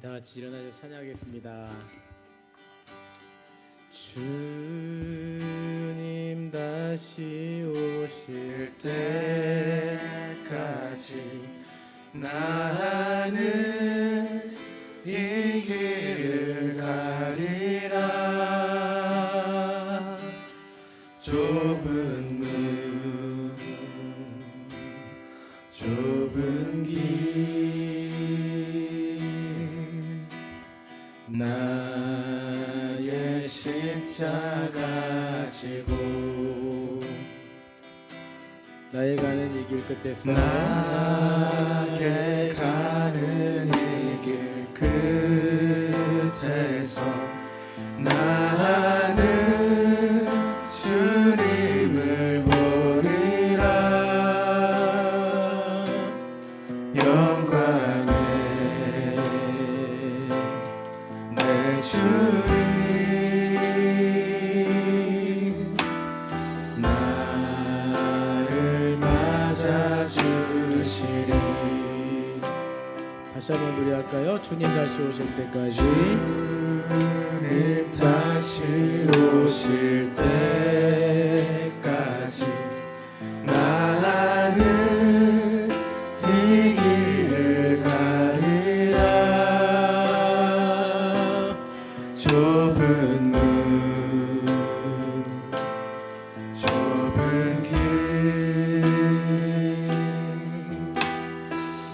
다 같이 일어나서 찬양하겠습니다. 주님 다시 오실 때까지 나는 이 길을 가리라. 좁은 문 좁은 길 나의 십자가 지고 나의 가는 이 길 끝에서 나의 가는 이 길 끝에서 나는 주님을 보리라. 영광의 내 주님 나를 맞아주시리. 다시 한번 노래할까요? 주님 다시 오실 때까지. 주님 다시 오실 때까지 나는 이 길을 가리라. 좁은 문 좁은 길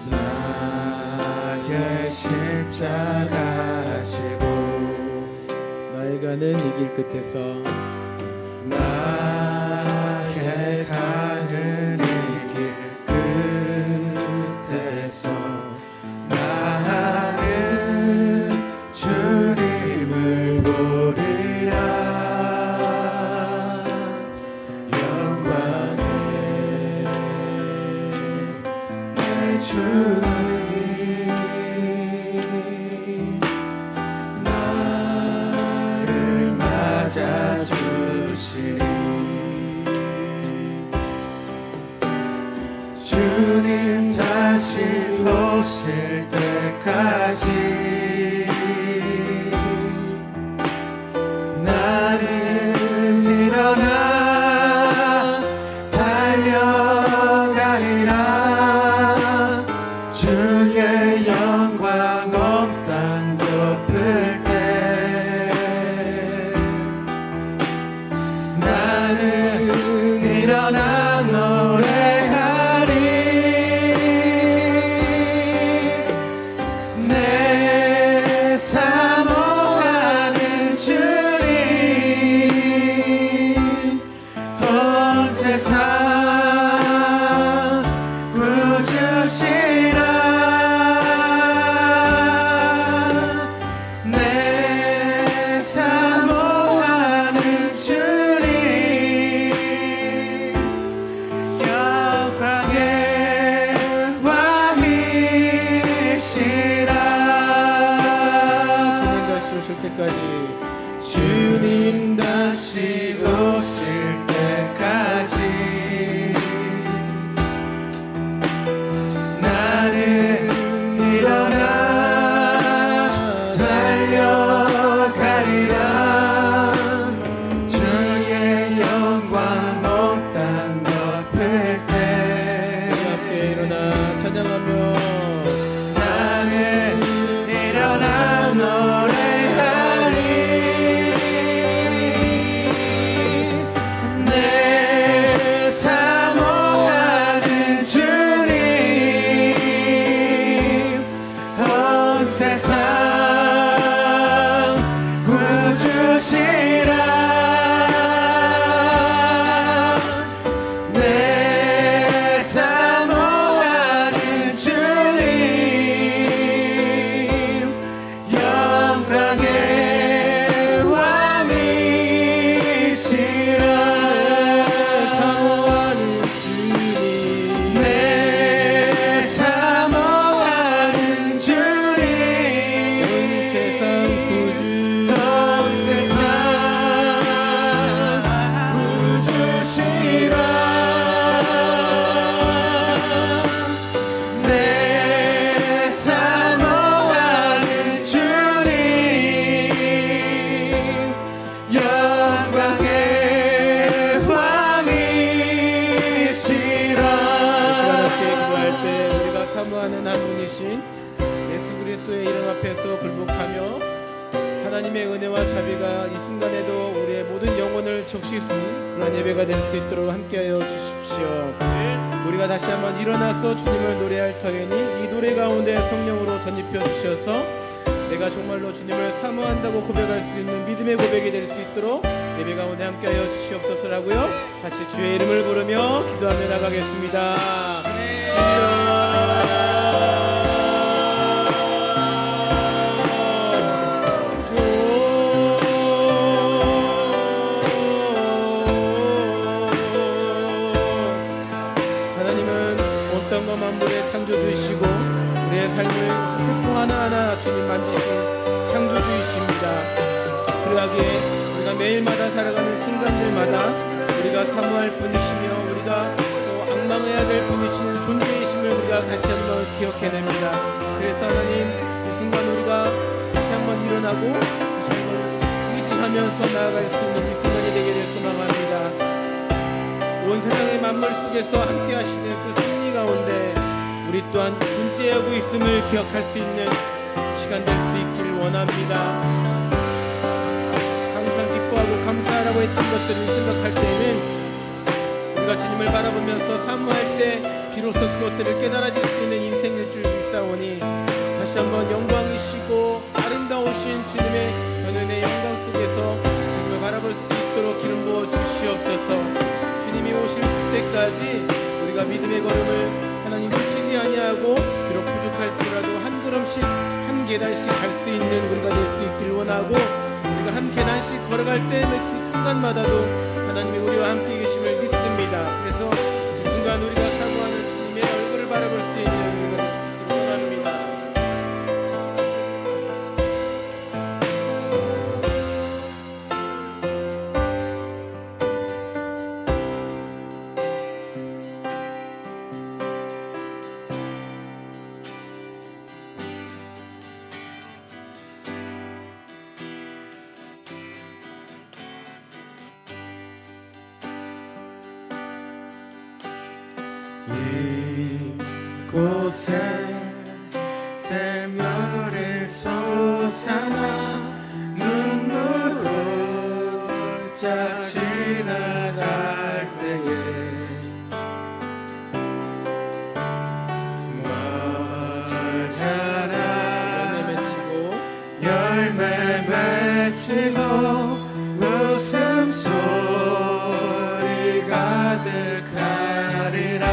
나의 십자가 지고 나의 가는 이 길 끝에서 나의 가는 이 길 끝에서 나는 주님을 보리라. 영광의 내 주님 나를 맞아주시리. 주님 다시 오실 때까지 나는 일어나 달려가리라. 주의 영광 온 땅 덮을 때 나는 일어나 노래하리. 내 되신 예수 그리스도의 이름 앞에서 굴복하며 하나님의 은혜와 자비가 이 순간에도 우리의 모든 영혼을 적시는 그런 예배가 될 수 있도록 함께하여 주십시오. 우리가 다시 한번 일어나서 주님을 노래할 터이니 이 노래 가운데 성령으로 덧입혀 주셔서 내가 정말로 주님을 사모한다고 고백할 수 있는 믿음의 고백이 될 수 있도록 예배 가운데 함께하여 주시옵소서라고요. 같이 주의 이름을 부르며 기도하며 나가겠습니다. 하나님은 온 땅과 만물의 창조주이시고 우리의 삶을 세포 하나하나 주님 만지신 창조주이십니다. 그러하기에 우리가 매일마다 살아가는 순간들마다 우리가 사모할 분이시며 우리가 또 악망해야 될 분이신 존재이심을 우리가 다시 한번 기억해냅니다. 그래서 하나님 이 순간 우리가 다시 한번 일어나고 다시 한번 의지하면서 나아갈 수 있는 이 순간이 되기를 소망합니다. 온 세상의 만물 속에서 함께 하시는 그 승리 가운데 우리 또한 존재하고 있음을 기억할 수 있는 시간 될 수 있기를 원합니다. 항상 기뻐하고 감사하라고 했던 것들을 생각할 때는 우리가 주님을 바라보면서 사모할 때 비로소 그것들을 깨달아질 수 있는 인생일 줄 믿사오니 다시 한번 영광이시고 아름다우신 주님의 변현의 영광 속에서 주님을 바라볼 수 있도록 기름 부어 주시옵소서. 주님이 오실 그때까지 우리가 믿음의 걸음을 하나님 놓치지 아니하고 비록 부족할지라도 한 걸음씩 한 계단씩 갈 수 있는 우리가 될 수 있기를 원하고 우리가 한 계단씩 걸어갈 때 그 순간마다도 하나님이 우리와 함께 계심을 믿습니다. 그래서 이 순간 우리가 사모하는 주님의 얼굴을 바라볼 수 있는 우리가 될 수 있기를 원합니다. 이곳에 샘물을 솟아나 눈물로 짝 지나갈 때에 열매 맺히고 웃음소리 가득하리라.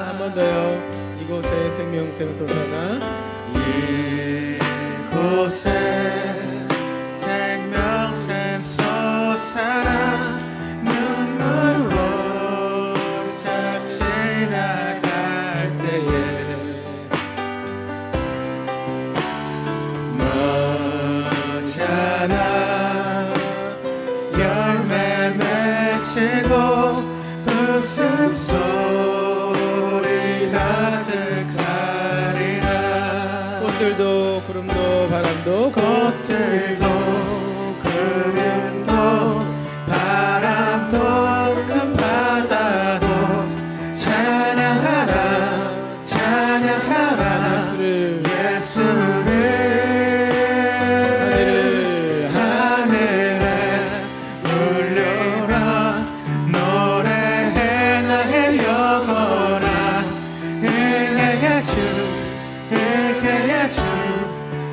한 번 더요. 이곳에 생명샘 솟아나 이곳에 생명샘 솟아나 눈물로 짝 지나갈 때에 머잖아 열매 맺히고 웃음소리 가득하리라. 꽃들도 구름도 바람도 꽃들도 구름도 바람도 큰 바다도 찬양하라 찬양하라 예수를 하늘에 울려라 노래해 나의 영혼아 은혜의 주 은혜의 주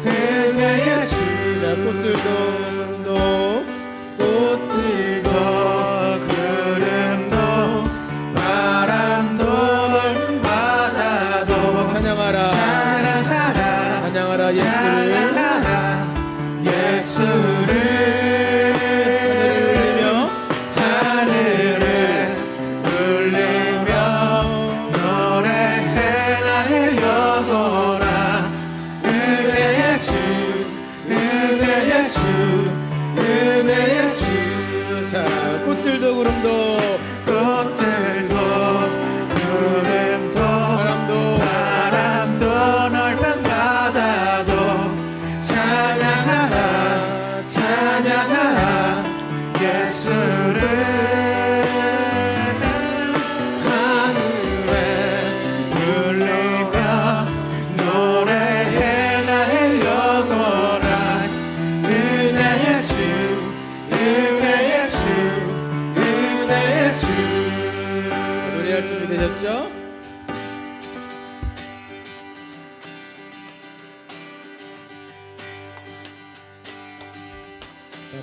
은혜의 주. 자, 꽃들도 구름도 바람도 넓은 바다도 찬양하라 찬양하라 예수를 하늘에 울리며 노래해 나의 영혼아 은혜의 주 은혜의 주. 자, 꽃들도 구름도 바람도 넓은 바다도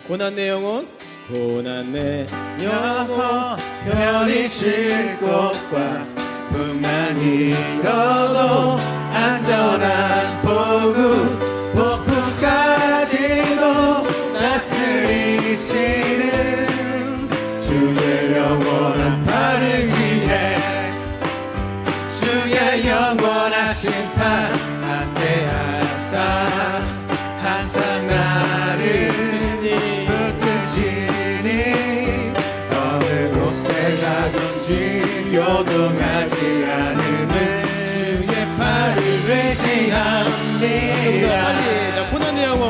고난 내 영혼, 고난 내 영혼, 편히 쉴 곳과 풍랑이 일어도 안전한 보급 폭풍까지도 다스리시는 주의 영원한 바르지에 주의 영원하신 판 함께하사 항상 나를 붙드시니 어느 곳에 가든지 요동하지 않으면 주의 팔을 의지합니다. 자, 고난 내 영혼,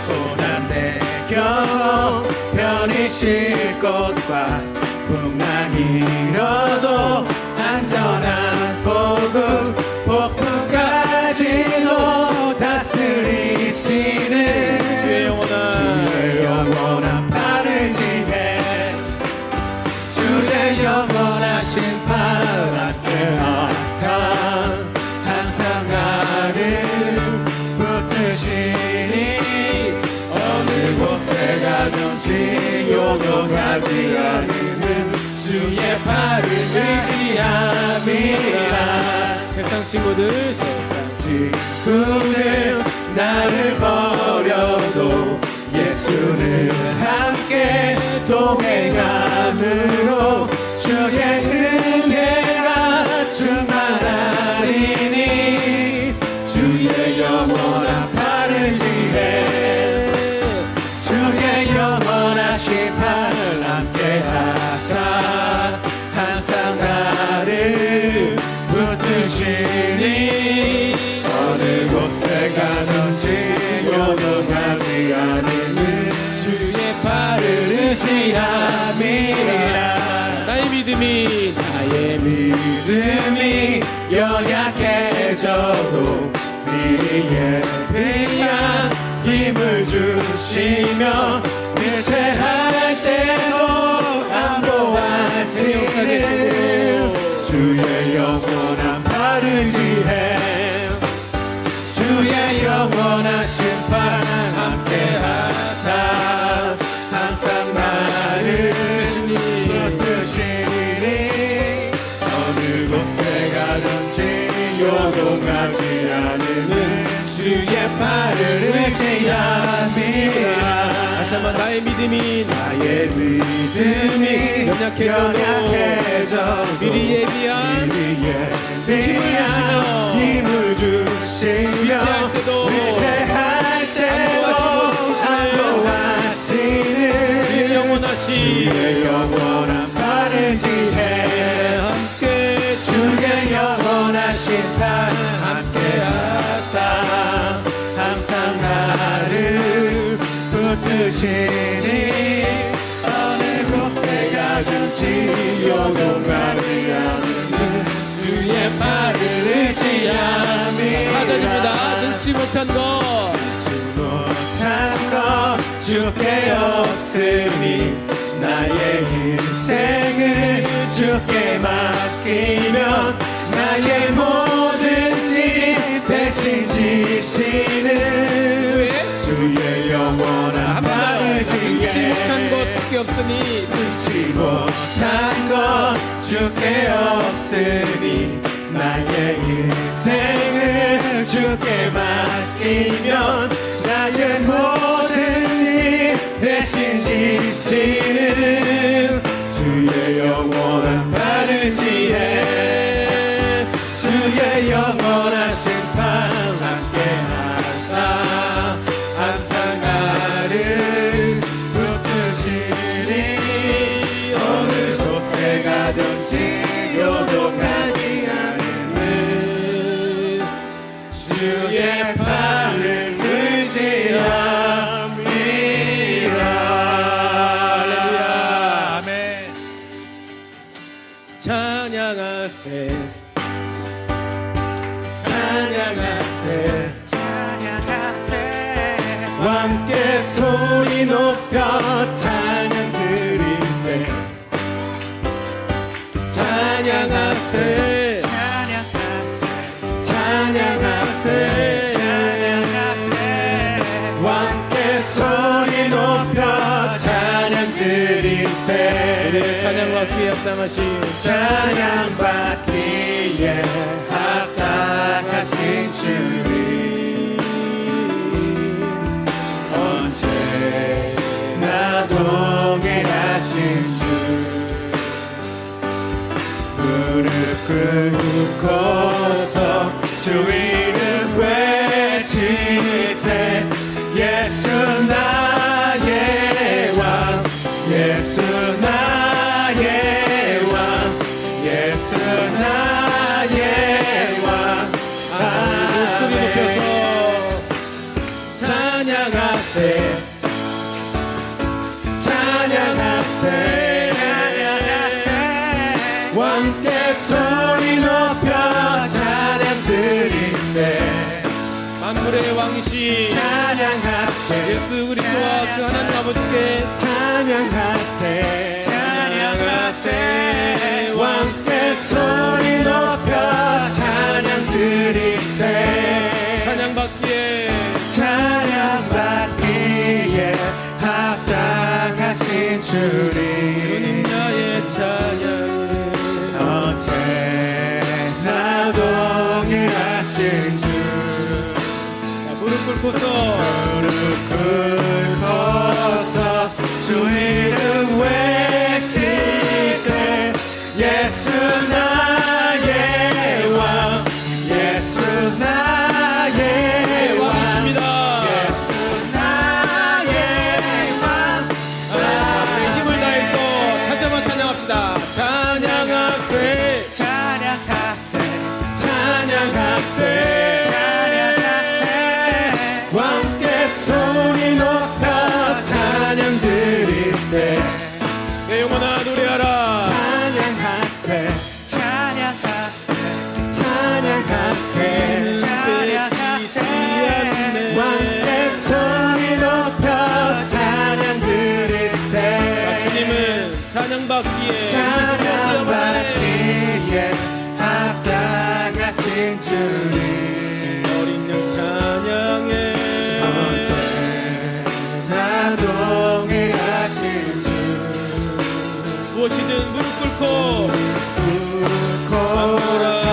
고난 내 영혼 편히 쉴 곳과 풍랑이 일어도 안전한 보급 폭풍까지도 다스리시는 주의 영원한 바르지에 주의 영원하신 발 앞에서 항상 나를 붙드시니 어느 곳에 가든지 요동하지 않으면 주의 발을 의지함이라. 세상 친구들, 친구들 나를 버려도 예수는 함께 동행함으로 주의 은혜가 충만하리니 주의 영원한 바르지에 주의 영원하신 발 함께하사 항상 나를 붙드시니 어느 곳에 가든지 요동하지 않으면 주의 발을 의지함이라. 나의 믿음이 연약해져도 미리 예비한 힘을 주시며 위태할 때도 안보하시는 주의 영원한 바르지에 주의 영원하신 발 함께하사 항상 나를 붙드시니 어느 곳에 가든지 요동하지 않으면 주의 발을 의지함이라. 다시 한번 나의 믿음이 연약해져도 미리 예비한 힘을 주시며 위태할 때도 안보하시는 주의 영원한 바르지에 함께 주의 영원하신 판 함께하사 항상 나를 붙드시니 어느 곳에 가든지 요동하지 않으면 주의 발을 의지함이 하나님보다 능치 못한 것 주께 없으니 나의 인생을 주께 맡기면 나의 모든 지 대신 지시는 주의 영원한 능치 못한 것 바르지에 주께 없으니 능치 못한 것 주께 없으니 나의 인생을 주께 맡기면 나의 모든 일 대신 지시는 주의 영원한 바르지에 주의 영원하신 판 함께하사 항상 나를 붙드시니 어느 곳에 가든지 요동하지 않으면 주의 발을 의지함이라. 할렐루야. 아멘. 찬양하세 함께 소리 높여 찬양 드리세. 찬양하세 찬양하세 함께 소리 높여 찬양하세 찬양받기에 합당하신 찬양받기에 합당하신 주님 언제나 동일하신 주 무릎 꿇고서 주 이름 외치세 예수 나의 왕 예수 나의 왕 예수 나의 왕 목소리 높여서 찬양하세 찬양하세 왕께 소리 높여 찬양 드리세 만물의 왕이신 찬양하세 예수 그리스도와 그 하나님 아버지께 찬양하세 찬양하세 왕께 소리 높여 찬양 드리세 찬양받기에 찬양받기에 합당하신 주님 주님 나의 찬양을 언제나 동일하신 주 무릎 꿇고서 무릎 꿇고서 주 이름 외치세 예수 나의 왕 예수 나의 왕이십니다. 예수 나의 왕 우리 힘을 다해서 다시 한번 찬양합시다. 찬양하세 찬양하세 찬양하세 왕께 소리 높여 찬양 드리세 내 영혼아 노래하라. 찬양하세 찬양하세 찬양하세 왕께 소리 높여 찬양 드리세 주님은 찬양받기에 찬양받기에 합당하신 주님 어린 양 찬양해 언제나 동일하신 주 무엇이든 무릎 꿇고 꿇고서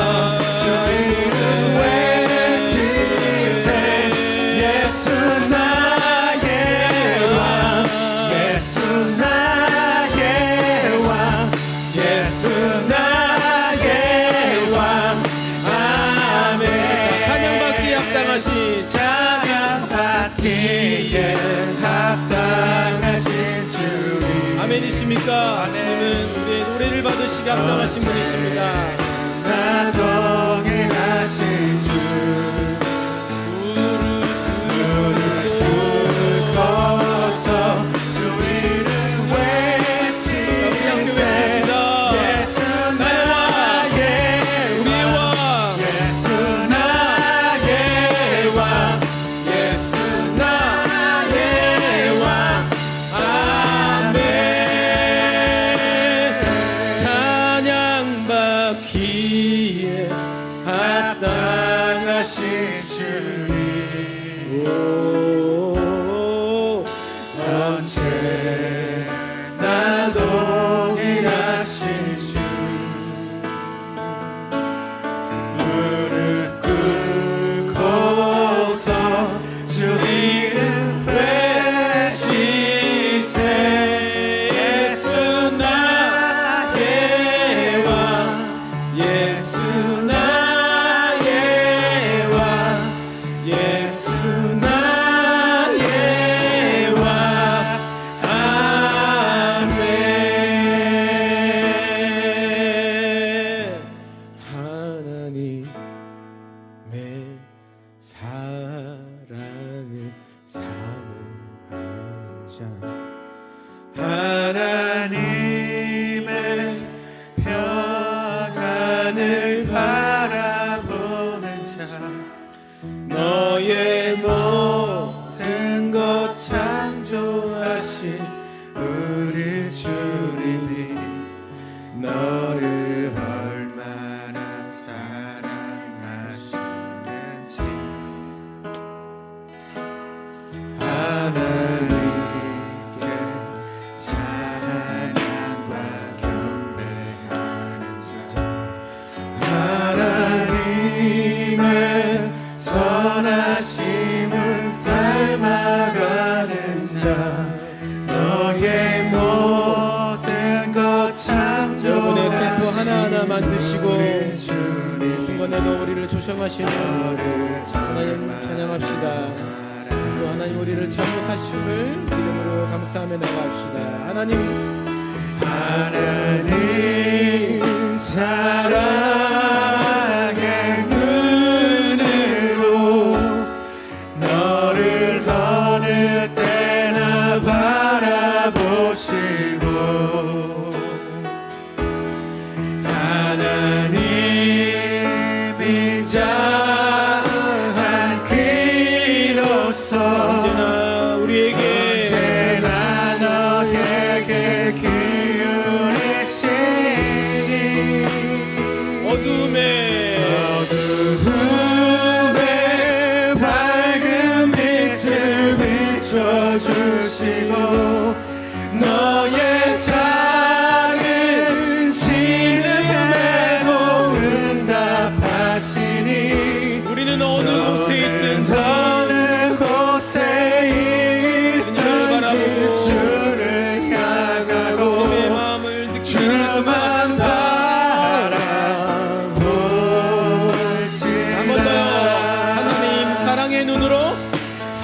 주 이름 외치세 예수 나의 왕 예수 나의 왕 예수 나의 왕 아멘 찬양받기에 합당하신 찬양받기에 합당하신 주님 아멘이십니까? 주님은 우리의 노래를 받으시기 합당하신 분이십니다. 나 동일하신 주 무릎 꿇고서 주 이름 외치세 예수 나의 우리의 왕 예수 나의 왕 예수 나의 왕 아멘 찬양받기에 합당하신 주님 오 언제나 동일하신 주 무릎 꿇고서 주 이름 외치세 예수 나의 왕 예수 나의 왕 예수 나의 왕 아멘 하나님의 사랑을 사모하는 자 하나님의 평안을 바라보는 자 너의 모든 것 창조하신 우리 주님이 너를 얼마나 사랑하시는지 하나님께 너의 모든 것 창조하신 여러분의 세포 하나하나 만드시고 우리 주님 순간에도 우리를 조성하시는 하나님 찬양합시다. 또 하나님 우리를 참으사심을 이름으로 감사하며 나갑시다. 하나님 사랑의 눈으로 너를 어느 때나 바라보시고 하나님 인자한 귀로서 언제나 우리에게 너에게 기울이시니 어둠에 밝은 빛을 비춰주시고 너의 작은 신음에도 응답하시니 우리는 어느 곳에 있든지 어느 곳에 있든지 주를 향하고 내 마음을 느끼는 주만 한 번 더 하나님 사랑의 눈으로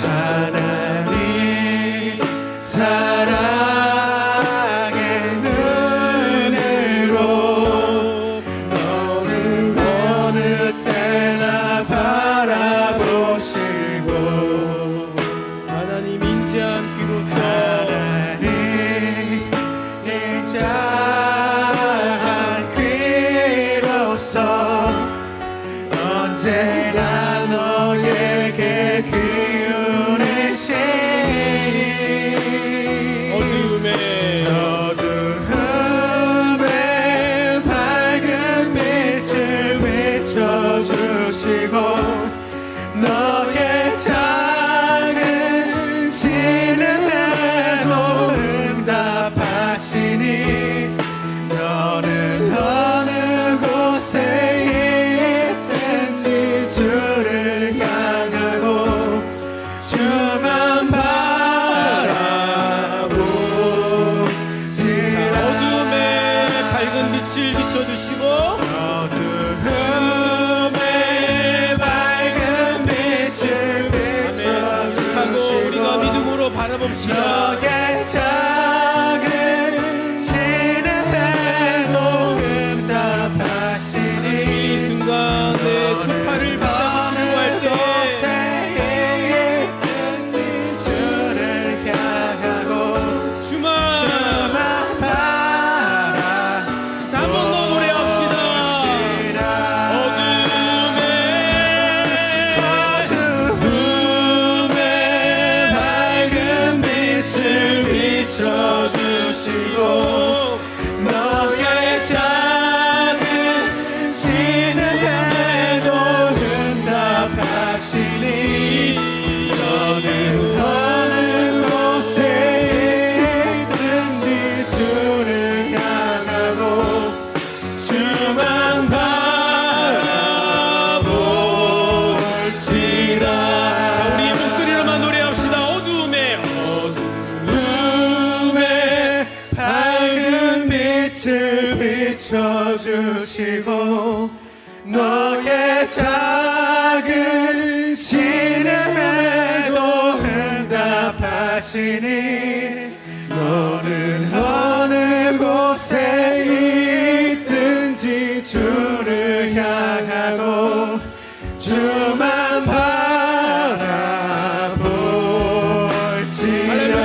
하나님 사랑의 눈으로 너를 어느 때나 바라보시고 하나님 인자한 귀로서 하나님 인자한 귀로서 언제나 너에게 기울이시니 어둠에 밝은 빛을 비춰주시고 너의 작은 신음에도 응답하시니 너는 어느 곳에 있든지 주를 향하고 주만 바라보시라 어둠에 밝은 빛을 비춰주시고 어둠에 밝은 빛을 하고 우리가 비춰주시고 믿음으로 바라봅시다. 너의 작은 신음에도 응답하시니 이 순간 내 두 팔을 붙잡으시고 할 때 주를 향하고 주만 바라 자, 한 번 더 노래합시다. 어둠에 밝은 빛을 비춰주시고 너의 작은 신음에도 응답하시니 너는 어느 곳에 있든지 주를 향하고 주만 바라볼지라 우리 목소리로만 노래합시다. 어둠에 밝은 빛을 비춰주시고 너의 작은 신음에도 응답하시니 너는 어느 곳에 있든지 주를 향하고 주만 바라볼지라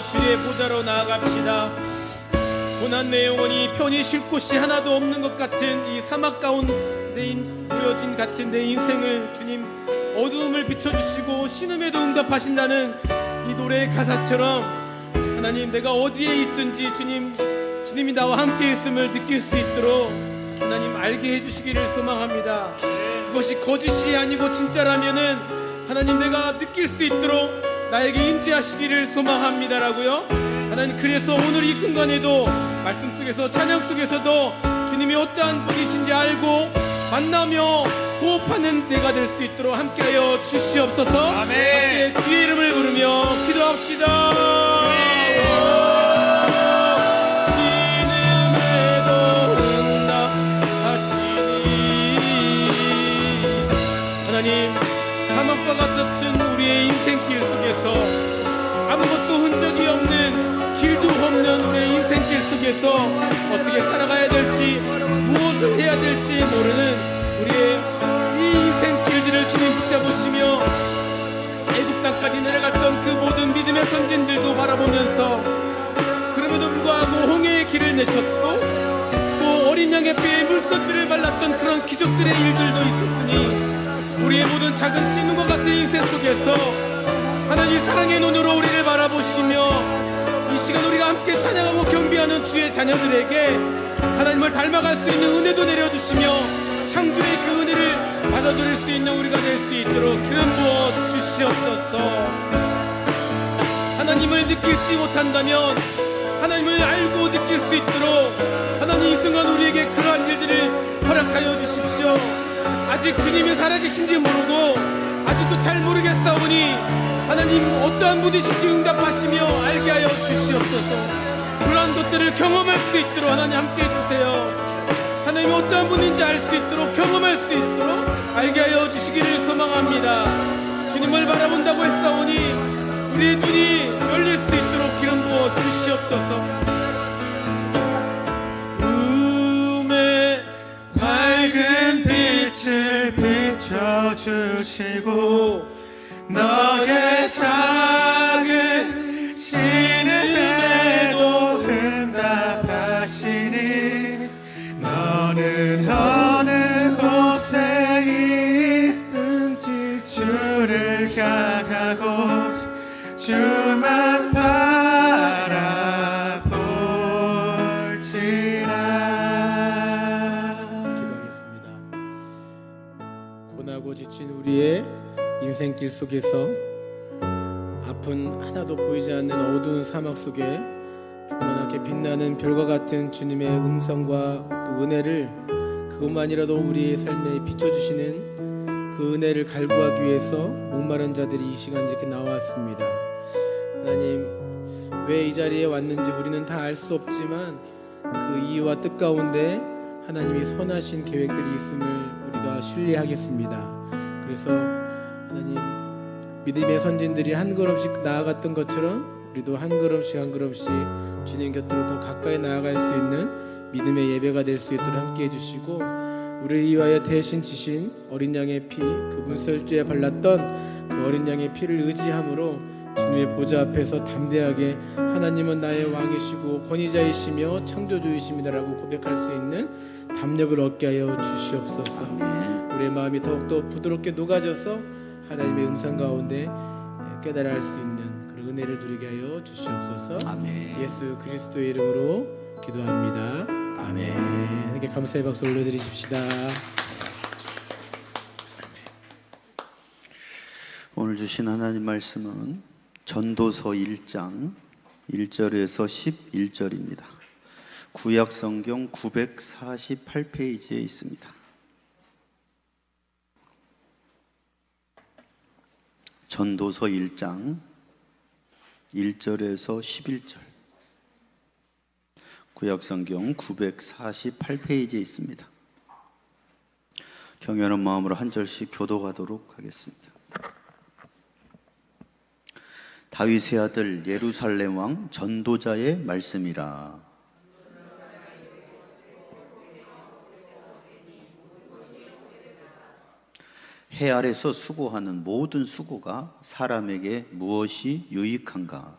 주의 보좌로 나아갑시다. 고난 내 영혼이 편히 쉴 곳이 하나도 없는 것 같은 이 사막 가운데 놓여진 같은 내 인생을 주님 어두움을 비춰주시고 신음에도 응답하신다는 이 노래의 가사처럼 하나님, 내가 어디에 있든지 주님이 나와 함께 있음을 느낄 수 있도록 하나님 알게 해주시기를 소망합니다. 그것이 거짓이 아니고 진짜라면은 하나님, 내가 느낄 수 있도록 나에게 임재하시기를 소망합니다라고요. 하나님, 그래서 오늘 이 순간에도 말씀 속에서 찬양 속에서도 주님이 어떠한 분이신지 알고 만나며 호흡하는 내가 될 수 있도록 함께하여 주시옵소서. 함께 주의 이름을 부르며 기도합시다. 신음에도 응답하시니 하나님, 사막과 같은 우리의 인생길 속에서 아무것도 흔적이 없는, 길도 없는 우리의 인생길 속에서 어떻게 살아가야 될지, 무엇을 해야 될지 모르는 우리의 이 인생길들을 주님 붙잡으시며 애굽 땅까지 내려갔던 그 모든 믿음의 선진들도 바라보면서 그럼에도 불구하고 홍해의 길을 내셨고 또 어린 양의 뼈에 물소들을 발랐던 그런 기적들의 일들도 있었으니 우리의 모든 작은 신음과 같은 인생 속에서 하나님 사랑의 눈으로 우리를 바라보시며 이 시간 우리가 함께 찬양하고 경배하는 주의 자녀들에게 하나님을 닮아갈 수 있는 은혜도 내려주시며 창조의 그 은혜를 받아들일 수 있는 우리가 될 수 있도록 기름 부어 주시옵소서. 하나님을 느낄지 못한다면 하나님을 알고 느낄 수 있도록 하나님, 이 순간 우리에게 그러한 일들을 허락하여 주십시오. 아직 주님이 살아계신지 모르고 아직도 잘 모르겠사오니 하나님, 어떠한 분이신지 응답하시며 알게 하여 주시옵소서. 그러한 것들을 경험할 수 있도록 하나님 함께 해주세요. 하나님, 어떠한 분인지 알 수 있도록, 경험할 수 있도록 알게 하여 주시기를 소망합니다. 주님을 바라본다고 했사오니 우리의 눈이 열릴 수 있도록 기름 부어 주시옵소서. 밝은 빛을 비춰주시고 너의 작은 신음에도 응답하시니 너는 어느 곳에 있든지 주를 향하고 주만 바라볼지라. 기도하겠습니다. 고나고 지친 우리의 인생길 속에서 앞은 하나도 보이지 않는 어두운 사막 속에 조그맣게 빛나는 별과 같은 주님의 음성과 또 은혜를, 그것만이라도 우리의 삶에 비춰주시는 그 은혜를 갈구하기 위해서 목마른 자들이 이 시간 이렇게 나왔습니다. 하나님, 왜 이 자리에 왔는지 우리는 다 알 수 없지만 그 이유와 뜻 가운데 하나님이 선하신 계획들이 있음을 우리가 신뢰하겠습니다. 그래서 하나님, 믿음의 선진들이 한 걸음씩 나아갔던 것처럼 우리도 한 걸음씩 한 걸음씩 주님 곁으로 더 가까이 나아갈 수 있는 믿음의 예배가 될 수 있도록 함께 해주시고, 우리를 위하여 대신 지신 어린 양의 피, 그 문설주에 발랐던 그 어린 양의 피를 의지함으로 주님의 보좌 앞에서 담대하게 하나님은 나의 왕이시고 권위자이시며 창조주이십니다라고 고백할 수 있는 담력을 얻게 하여 주시옵소서. 우리의 마음이 더욱더 부드럽게 녹아져서 하나님의 음성 가운데 깨달아 할 수 있는 그런 은혜를 누리게 하여 주시옵소서. 아멘. 예수 그리스도의 이름으로 기도합니다. 아멘. 이렇게 감사의 박수 올려드리십시다. 오늘 주신 하나님 말씀은 전도서 1장 1절에서 11절입니다. 구약 성경 948페이지에 있습니다. 전도서 1장 1절에서 11절, 구약 성경 948페이지에 있습니다. 경외하는 마음으로 한 절씩 교독하도록 하겠습니다. 다윗의 아들 예루살렘 왕 전도자의 말씀이라. 해 아래서 수고하는 모든 수고가 사람에게 무엇이 유익한가?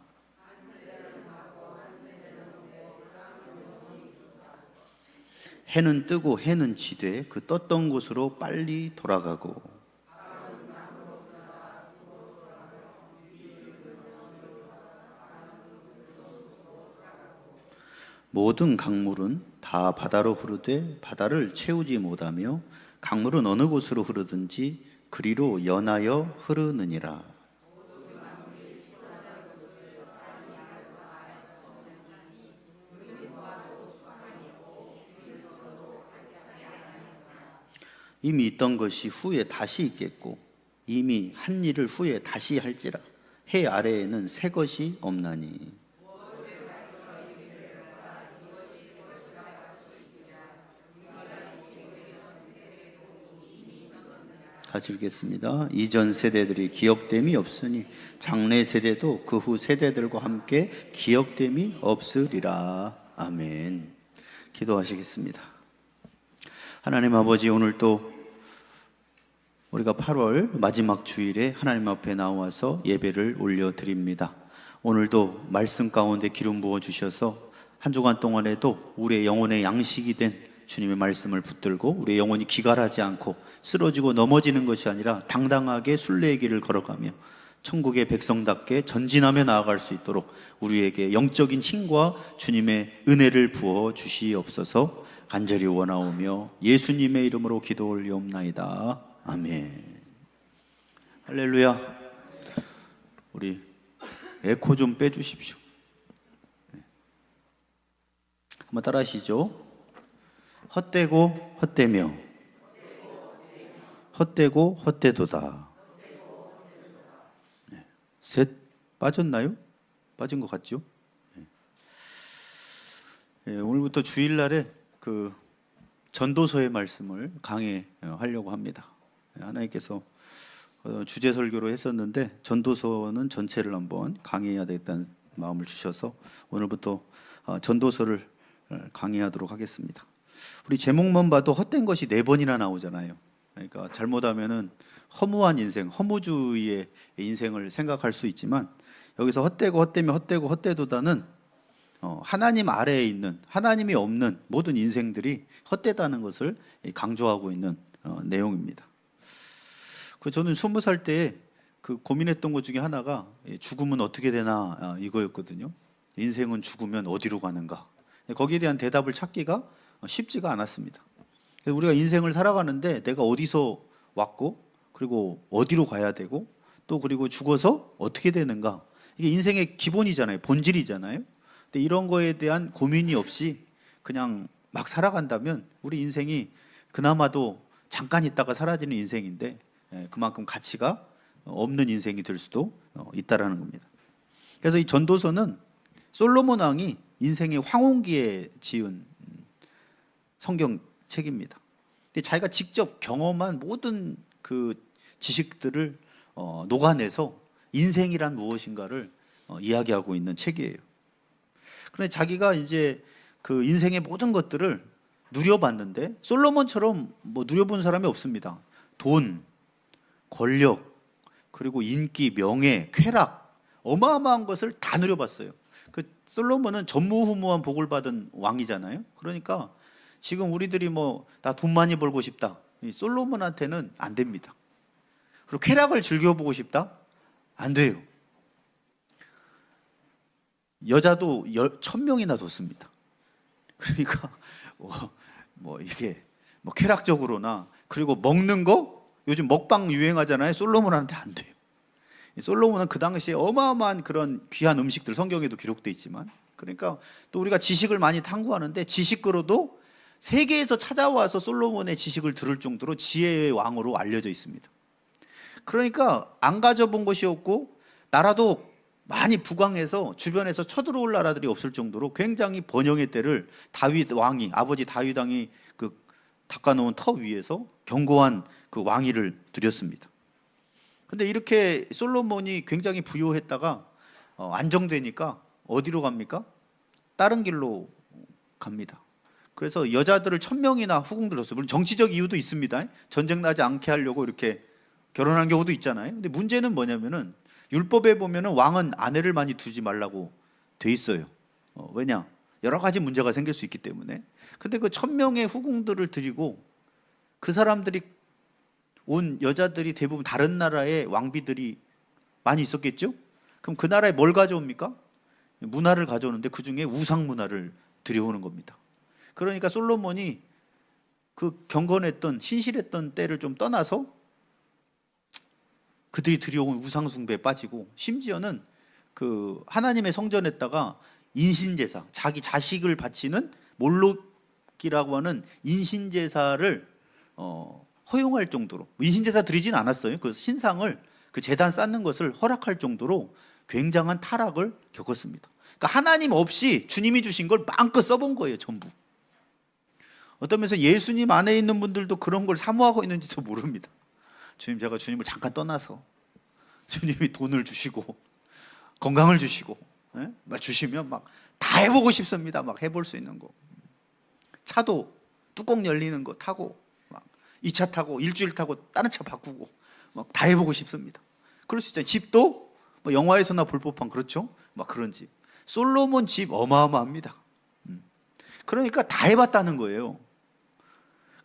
해는 뜨고 해는 지되 그 떴던 곳으로 빨리 돌아가고 모든 강물은 다 바다로 흐르되 바다를 채우지 못하며 강물은 어느 곳으로 흐르든지 그리로 연하여 흐르느니라. 이미 있던 것이 후에 다시 있겠고 이미 한 일을 후에 다시 할지라. 해 아래에는 새 것이 없나니. 같이 읽겠습니다. 이전 세대들이 기억됨이 없으니 장래 세대도 그 후 세대들과 함께 기억됨이 없으리라. 아멘. 기도하시겠습니다. 하나님 아버지, 오늘 또 우리가 8월 마지막 주일에 하나님 앞에 나와서 예배를 올려드립니다. 오늘도 말씀 가운데 기름 부어 주셔서 한 주간 동안에도 우리의 영혼의 양식이 된 주님의 말씀을 붙들고 우리의 영혼이 기갈하지 않고 쓰러지고 넘어지는 것이 아니라 당당하게 순례의 길을 걸어가며 천국의 백성답게 전진하며 나아갈 수 있도록 우리에게 영적인 힘과 주님의 은혜를 부어 주시옵소서. 간절히 원하오며 예수님의 이름으로 기도 올리옵나이다. 아멘. 할렐루야. 우리 에코 좀 빼주십시오. 한번 따라 하시죠. 헛되고 헛되며 헛되고 헛되도다. 셋 빠졌나요? 빠진 것 같죠? 오늘부터 주일날에 그 전도서의 말씀을 강해하려고 합니다. 하나님께서 주제 설교로 했었는데 전도서는 전체를 한번 강해해야 되겠다는 마음을 주셔서 오늘부터 전도서를 강해하도록 하겠습니다. 우리 제목만 봐도 헛된 것이 4번이나 나오잖아요. 그러니까 잘못하면은 허무한 인생, 허무주의의 인생을 생각할 수 있지만 여기서 헛되고 헛되며 헛되고 헛되도다는 하나님 아래에 있는, 하나님이 없는 모든 인생들이 헛되다는 것을 강조하고 있는 내용입니다. 저는 20살 때 그 고민했던 것 중에 하나가 죽으면 어떻게 되나 이거였거든요. 인생은 죽으면 어디로 가는가. 거기에 대한 대답을 찾기가 쉽지가 않았습니다. 우리가 인생을 살아가는데 내가 어디서 왔고 그리고 어디로 가야 되고 또 그리고 죽어서 어떻게 되는가, 이게 인생의 기본이잖아요. 본질이잖아요. 근데 이런 거에 대한 고민이 없이 그냥 막 살아간다면 우리 인생이 그나마도 잠깐 있다가 사라지는 인생인데 그만큼 가치가 없는 인생이 될 수도 있다라는 겁니다. 그래서 이 전도서는 솔로몬 왕이 인생의 황혼기에 지은 성경책입니다. 근데 자기가 직접 경험한 모든 그 지식들을 녹아내서 인생이란 무엇인가를 이야기하고 있는 책이에요. 그런데 자기가 이제 그 인생의 모든 것들을 누려봤는데 솔로몬처럼 뭐 누려본 사람이 없습니다. 돈, 권력, 그리고 인기, 명예, 쾌락, 어마어마한 것을 다 누려봤어요. 그 솔로몬은 전무후무한 복을 받은 왕이잖아요. 그러니까 지금 우리들이 뭐 나 돈 많이 벌고 싶다, 이 솔로몬한테는 안 됩니다. 그리고 쾌락을 즐겨보고 싶다? 안 돼요. 여자도 1000명이나 뒀습니다. 그러니까 이게 쾌락적으로나, 그리고 먹는 거 요즘 먹방 유행하잖아요. 솔로몬한테 안 돼요. 솔로몬은 그 당시에 어마어마한 그런 귀한 음식들, 성경에도 기록되어 있지만, 그러니까 또 우리가 지식을 많이 탐구하는데 지식으로도 세계에서 찾아와서 솔로몬의 지식을 들을 정도로 지혜의 왕으로 알려져 있습니다. 그러니까 안 가져본 것이 없고 나라도 많이 부강해서 주변에서 쳐들어올 나라들이 없을 정도로 굉장히 번영의 때를 다윗 왕이, 아버지 다윗 왕이 그 닦아놓은 터 위에서 견고한 그 왕위를 누렸습니다. 근데 이렇게 솔로몬이 굉장히 부유했다가 안정되니까 어디로 갑니까? 다른 길로 갑니다. 그래서 여자들을 1000명이나 후궁 들었어요. 물론 정치적 이유도 있습니다. 전쟁 나지 않게 하려고 이렇게 결혼한 경우도 있잖아요. 근데 문제는 뭐냐면은 율법에 보면은 왕은 아내를 많이 두지 말라고 돼 있어요. 왜냐? 여러 가지 문제가 생길 수 있기 때문에. 근데 그 1000명의 후궁들을 드리고 그 사람들이 온 여자들이 대부분 다른 나라의 왕비들이 많이 있었겠죠? 그럼 그 나라에 뭘 가져옵니까? 문화를 가져오는데 그 중에 우상 문화를 들여오는 겁니다. 그러니까 솔로몬이 그 경건했던 신실했던 때를 좀 떠나서 그들이 들여온 우상 숭배에 빠지고, 심지어는 그 하나님의 성전에다가 인신제사, 자기 자식을 바치는 몰록이라고 하는 인신제사를 허용할 정도로, 인신제사 드리진 않았어요. 그 신상을, 그 제단 쌓는 것을 허락할 정도로 굉장한 타락을 겪었습니다. 그러니까 하나님 없이 주님이 주신 걸 마음껏 써본 거예요, 전부. 어떤 면에서 예수님 안에 있는 분들도 그런 걸 사모하고 있는지도 모릅니다. 주님, 제가 주님을 잠깐 떠나서 주님이 돈을 주시고 건강을 주시고, 막 주시면 막 다 해보고 싶습니다. 막 해볼 수 있는 거, 차도 뚜껑 열리는 거 타고, 막 2차 타고 일주일 타고 다른 차 바꾸고 막 다 해보고 싶습니다. 그럴 수 있잖아요. 집도 뭐 영화에서나 볼 법한, 그렇죠? 막 그런 집. 솔로몬 집 어마어마합니다. 그러니까 다 해봤다는 거예요.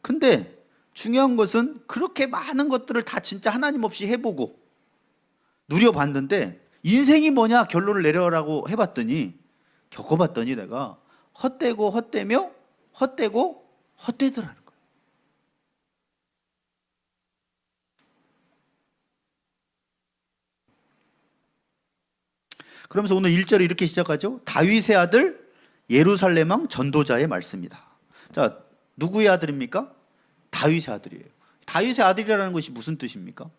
근데 중요한 것은 그렇게 많은 것들을 다 진짜 하나님 없이 해보고 누려봤는데, 인생이 뭐냐 결론을 내려라고 해봤더니, 겪어봤더니 내가 헛되고 헛되며 헛되고 헛되더라는 거예요. 그러면서 오늘 1절을 이렇게 시작하죠. 다윗의 아들 예루살렘 왕 전도자의 말씀이다. 자, 누구의 아들입니까? 다윗의 아들이에요. 다윗의 아들이라는 것이 무슨 뜻입니까?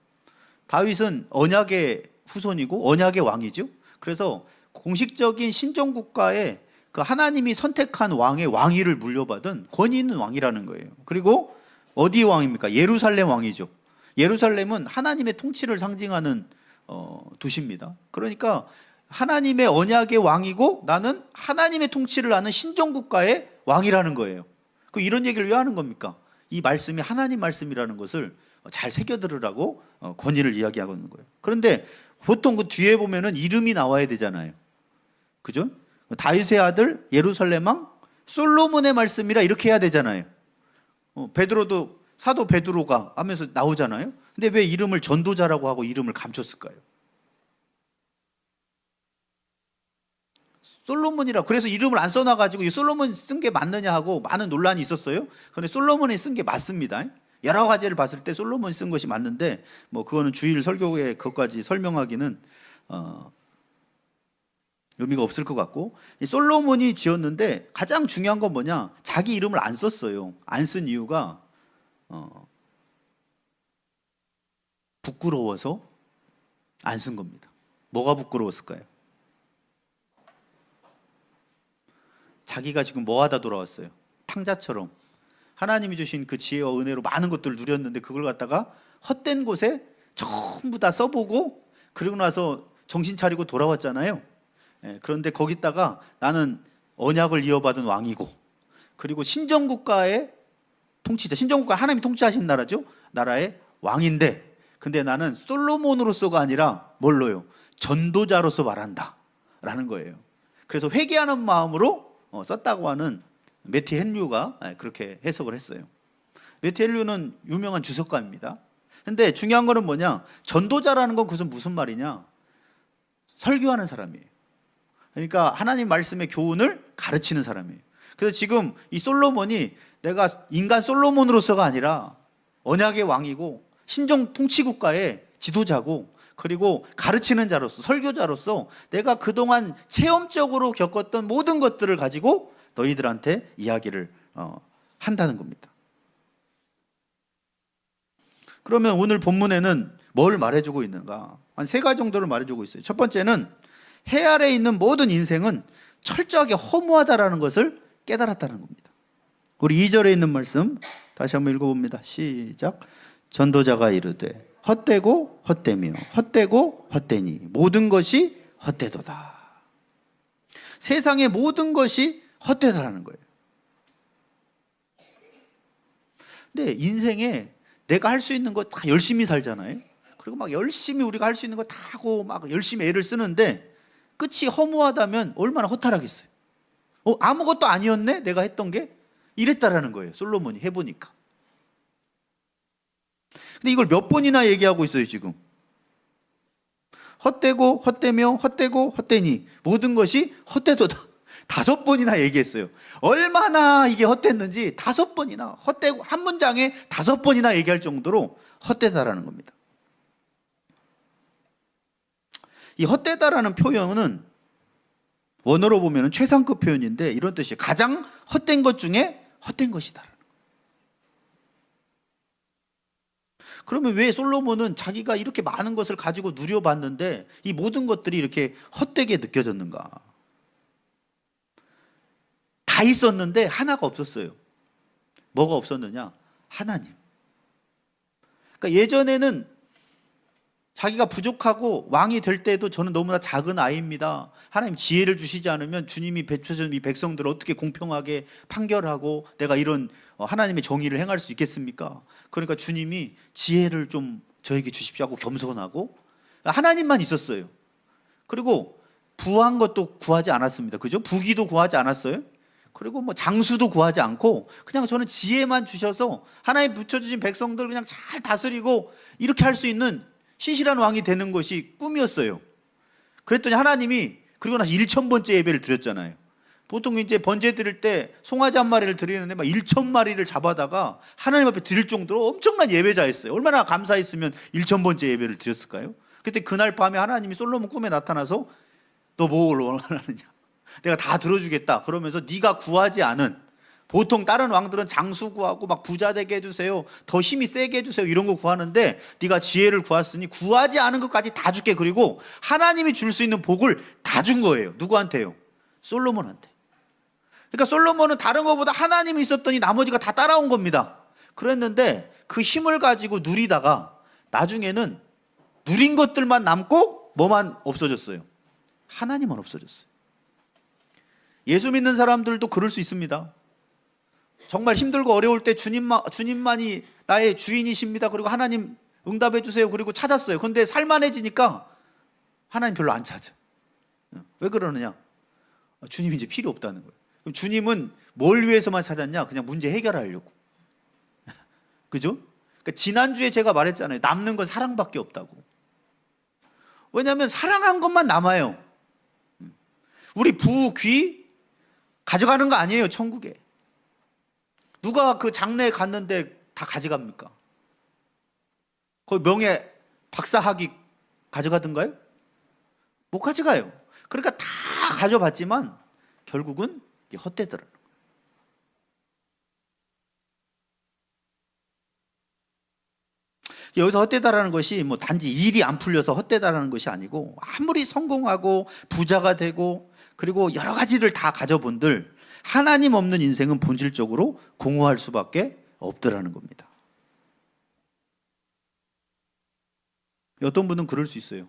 다윗은 언약의 후손이고 언약의 왕이죠. 그래서 공식적인 신정국가에 그 하나님이 선택한 왕의 왕위를 물려받은 권위 있는 왕이라는 거예요. 그리고 어디 왕입니까? 예루살렘 왕이죠. 예루살렘은 하나님의 통치를 상징하는 도시입니다. 그러니까 하나님의 언약의 왕이고 나는 하나님의 통치를 아는 신정국가의 왕이라는 거예요. 그 이런 얘기를 왜 하는 겁니까? 이 말씀이 하나님 말씀이라는 것을 잘 새겨들으라고 권위를 이야기하고 있는 거예요. 그런데 보통 그 뒤에 보면은 이름이 나와야 되잖아요. 그죠? 다윗의 아들 예루살렘 왕 솔로몬의 말씀이라 이렇게 해야 되잖아요. 베드로도, 사도 베드로가 하면서 나오잖아요. 근데 왜 이름을 전도자라고 하고 이름을 감췄을까요? 솔로몬이라, 그래서 이름을 안 써놔가지고 이 솔로몬 쓴 게 맞느냐 하고 많은 논란이 있었어요. 그런데 솔로몬이 쓴 게 맞습니다. 여러 가지를 봤을 때 솔로몬이 쓴 것이 맞는데, 뭐 그거는 주일 설교에 그것까지 설명하기는 의미가 없을 것 같고, 이 솔로몬이 지었는데 가장 중요한 건 뭐냐? 자기 이름을 안 썼어요. 안 쓴 이유가 부끄러워서 안 쓴 겁니다. 뭐가 부끄러웠을까요? 자기가 지금 뭐 하다 돌아왔어요? 탕자처럼 하나님이 주신 그 지혜와 은혜로 많은 것들을 누렸는데 그걸 갖다가 헛된 곳에 전부 다 써보고 그러고 나서 정신 차리고 돌아왔잖아요. 그런데 거기다가 나는 언약을 이어받은 왕이고, 그리고 신정국가의 통치자, 신정국가 하나님이 통치하신 나라죠. 나라의 왕인데, 근데 나는 솔로몬으로서가 아니라 뭘로요? 전도자로서 말한다 라는 거예요. 그래서 회개하는 마음으로 썼다고 하는 매티 헨류가 그렇게 해석을 했어요. 매티 헨류는 유명한 주석가입니다. 근데 중요한 거는 뭐냐? 전도자라는 건 그것은 무슨 말이냐? 설교하는 사람이에요. 그러니까 하나님 말씀의 교훈을 가르치는 사람이에요. 그래서 지금 이 솔로몬이 내가 인간 솔로몬으로서가 아니라 언약의 왕이고 신정 통치국가의 지도자고, 그리고 가르치는 자로서, 설교자로서 내가 그동안 체험적으로 겪었던 모든 것들을 가지고 너희들한테 이야기를 한다는 겁니다. 그러면 오늘 본문에는 뭘 말해주고 있는가? 한 3가지 정도를 말해주고 있어요. 첫 번째는 해 아래에 있는 모든 인생은 철저하게 허무하다라는 것을 깨달았다는 겁니다. 우리 2절에 있는 말씀 다시 한번 읽어봅니다. 시작. 전도자가 이르되 헛되고 헛되며 헛되고 헛되니 모든 것이 헛되도다. 세상의 모든 것이 헛되다라는 거예요. 근데 인생에 내가 할 수 있는 거 다 열심히 살잖아요. 그리고 막 열심히 우리가 할 수 있는 거 다 하고 막 열심히 애를 쓰는데 끝이 허무하다면 얼마나 허탈하겠어요. 아무것도 아니었네 내가 했던 게, 이랬다라는 거예요. 솔로몬이 해보니까. 근데 이걸 몇 번이나 얘기하고 있어요 지금. 헛되고 헛되며 헛되고 헛되니 모든 것이 헛되도다. 5번이나 얘기했어요. 얼마나 이게 헛됐는지 5번이나 헛되고 한 문장에 5번이나 얘기할 정도로 헛되다라는 겁니다. 이 헛되다라는 표현은 원어로 보면 최상급 표현인데 이런 뜻이에요. 가장 헛된 것 중에 헛된 것이다. 그러면 왜 솔로몬은 자기가 이렇게 많은 것을 가지고 누려봤는데 이 모든 것들이 이렇게 헛되게 느껴졌는가? 다 있었는데 하나가 없었어요. 뭐가 없었느냐? 하나님. 그러니까 예전에는 자기가 부족하고 왕이 될 때도 저는 너무나 작은 아이입니다. 하나님 지혜를 주시지 않으면 주님이 베푸신 이 백성들을 어떻게 공평하게 판결하고 내가 이런 하나님의 정의를 행할 수 있겠습니까? 그러니까 주님이 지혜를 좀 저에게 주십시오 하고 겸손하고 하나님만 있었어요. 그리고 부한 것도 구하지 않았습니다. 그죠? 부귀도 구하지 않았어요. 그리고 뭐 장수도 구하지 않고 그냥 저는 지혜만 주셔서 하나님 붙여주신 백성들 그냥 잘 다스리고 이렇게 할 수 있는 신실한 왕이 되는 것이 꿈이었어요. 그랬더니 하나님이 그리고 나서 1000번째 예배를 드렸잖아요. 보통 이제 번제 드릴 때 송아지 한 마리를 드리는데 막 1000마리를 잡아다가 하나님 앞에 드릴 정도로 엄청난 예배자였어요. 얼마나 감사했으면 1000번째 예배를 드렸을까요? 그때 그날 밤에 하나님이 솔로몬 꿈에 나타나서 너 뭘 원하느냐? 내가 다 들어주겠다. 그러면서 네가 구하지 않은, 보통 다른 왕들은 장수 구하고 막 부자 되게 해주세요, 더 힘이 세게 해주세요 이런 거 구하는데 네가 지혜를 구했으니 구하지 않은 것까지 다 줄게. 그리고 하나님이 줄 수 있는 복을 다 준 거예요. 누구한테요? 솔로몬한테. 그러니까 솔로몬은 다른 것보다 하나님이 있었더니 나머지가 다 따라온 겁니다. 그랬는데 그 힘을 가지고 누리다가 나중에는 누린 것들만 남고 뭐만 없어졌어요? 하나님만 없어졌어요. 예수 믿는 사람들도 그럴 수 있습니다. 정말 힘들고 어려울 때 주님만이 나의 주인이십니다. 그리고 하나님 응답해 주세요. 그리고 찾았어요. 그런데 살만해지니까 하나님 별로 안 찾아. 왜 그러느냐? 주님이 이제 필요 없다는 거예요. 그럼 주님은 뭘 위해서만 찾았냐? 그냥 문제 해결하려고. 그죠? 그러니까 지난주에 제가 말했잖아요. 남는 건 사랑밖에 없다고. 왜냐하면 사랑한 것만 남아요. 우리 부, 귀 가져가는 거 아니에요, 천국에. 누가 그 장례에 갔는데 다 가져갑니까? 거기 명예 박사학위 가져가던가요? 못 가져가요. 그러니까 다 가져봤지만 결국은 헛되더라. 여기서 헛되다라는 것이 뭐 단지 일이 안 풀려서 헛되다라는 것이 아니고 아무리 성공하고 부자가 되고 그리고 여러 가지를 다 가져본들 하나님 없는 인생은 본질적으로 공허할 수밖에 없더라는 겁니다. 어떤 분은 그럴 수 있어요.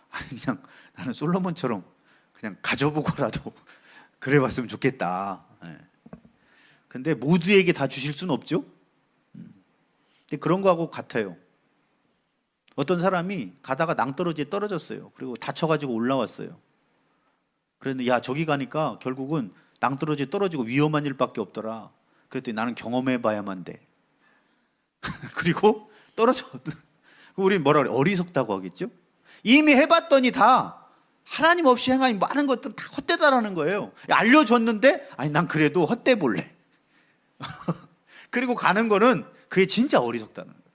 아니 그냥 나는 솔로몬처럼 그냥 가져보고라도 그래봤으면 좋겠다. 근데 모두에게 다 주실 수는 없죠. 근데 그런 거하고 같아요. 어떤 사람이 가다가 낭떠러지에 떨어졌어요. 그리고 다쳐가지고 올라왔어요. 그랬는데 야 저기 가니까 결국은 낭떠러지에 떨어지고 위험한 일밖에 없더라. 그랬더니 나는 경험해봐야만 돼. 그리고 떨어졌거든. 우리는 뭐라 그래? 어리석다고 하겠죠? 이미 해봤더니 다 하나님 없이 행하는 많은 것들은 다 헛되다라는 거예요. 알려줬는데 아니 난 그래도 헛돼 볼래. 그리고 가는 거는 그게 진짜 어리석다는 거예요.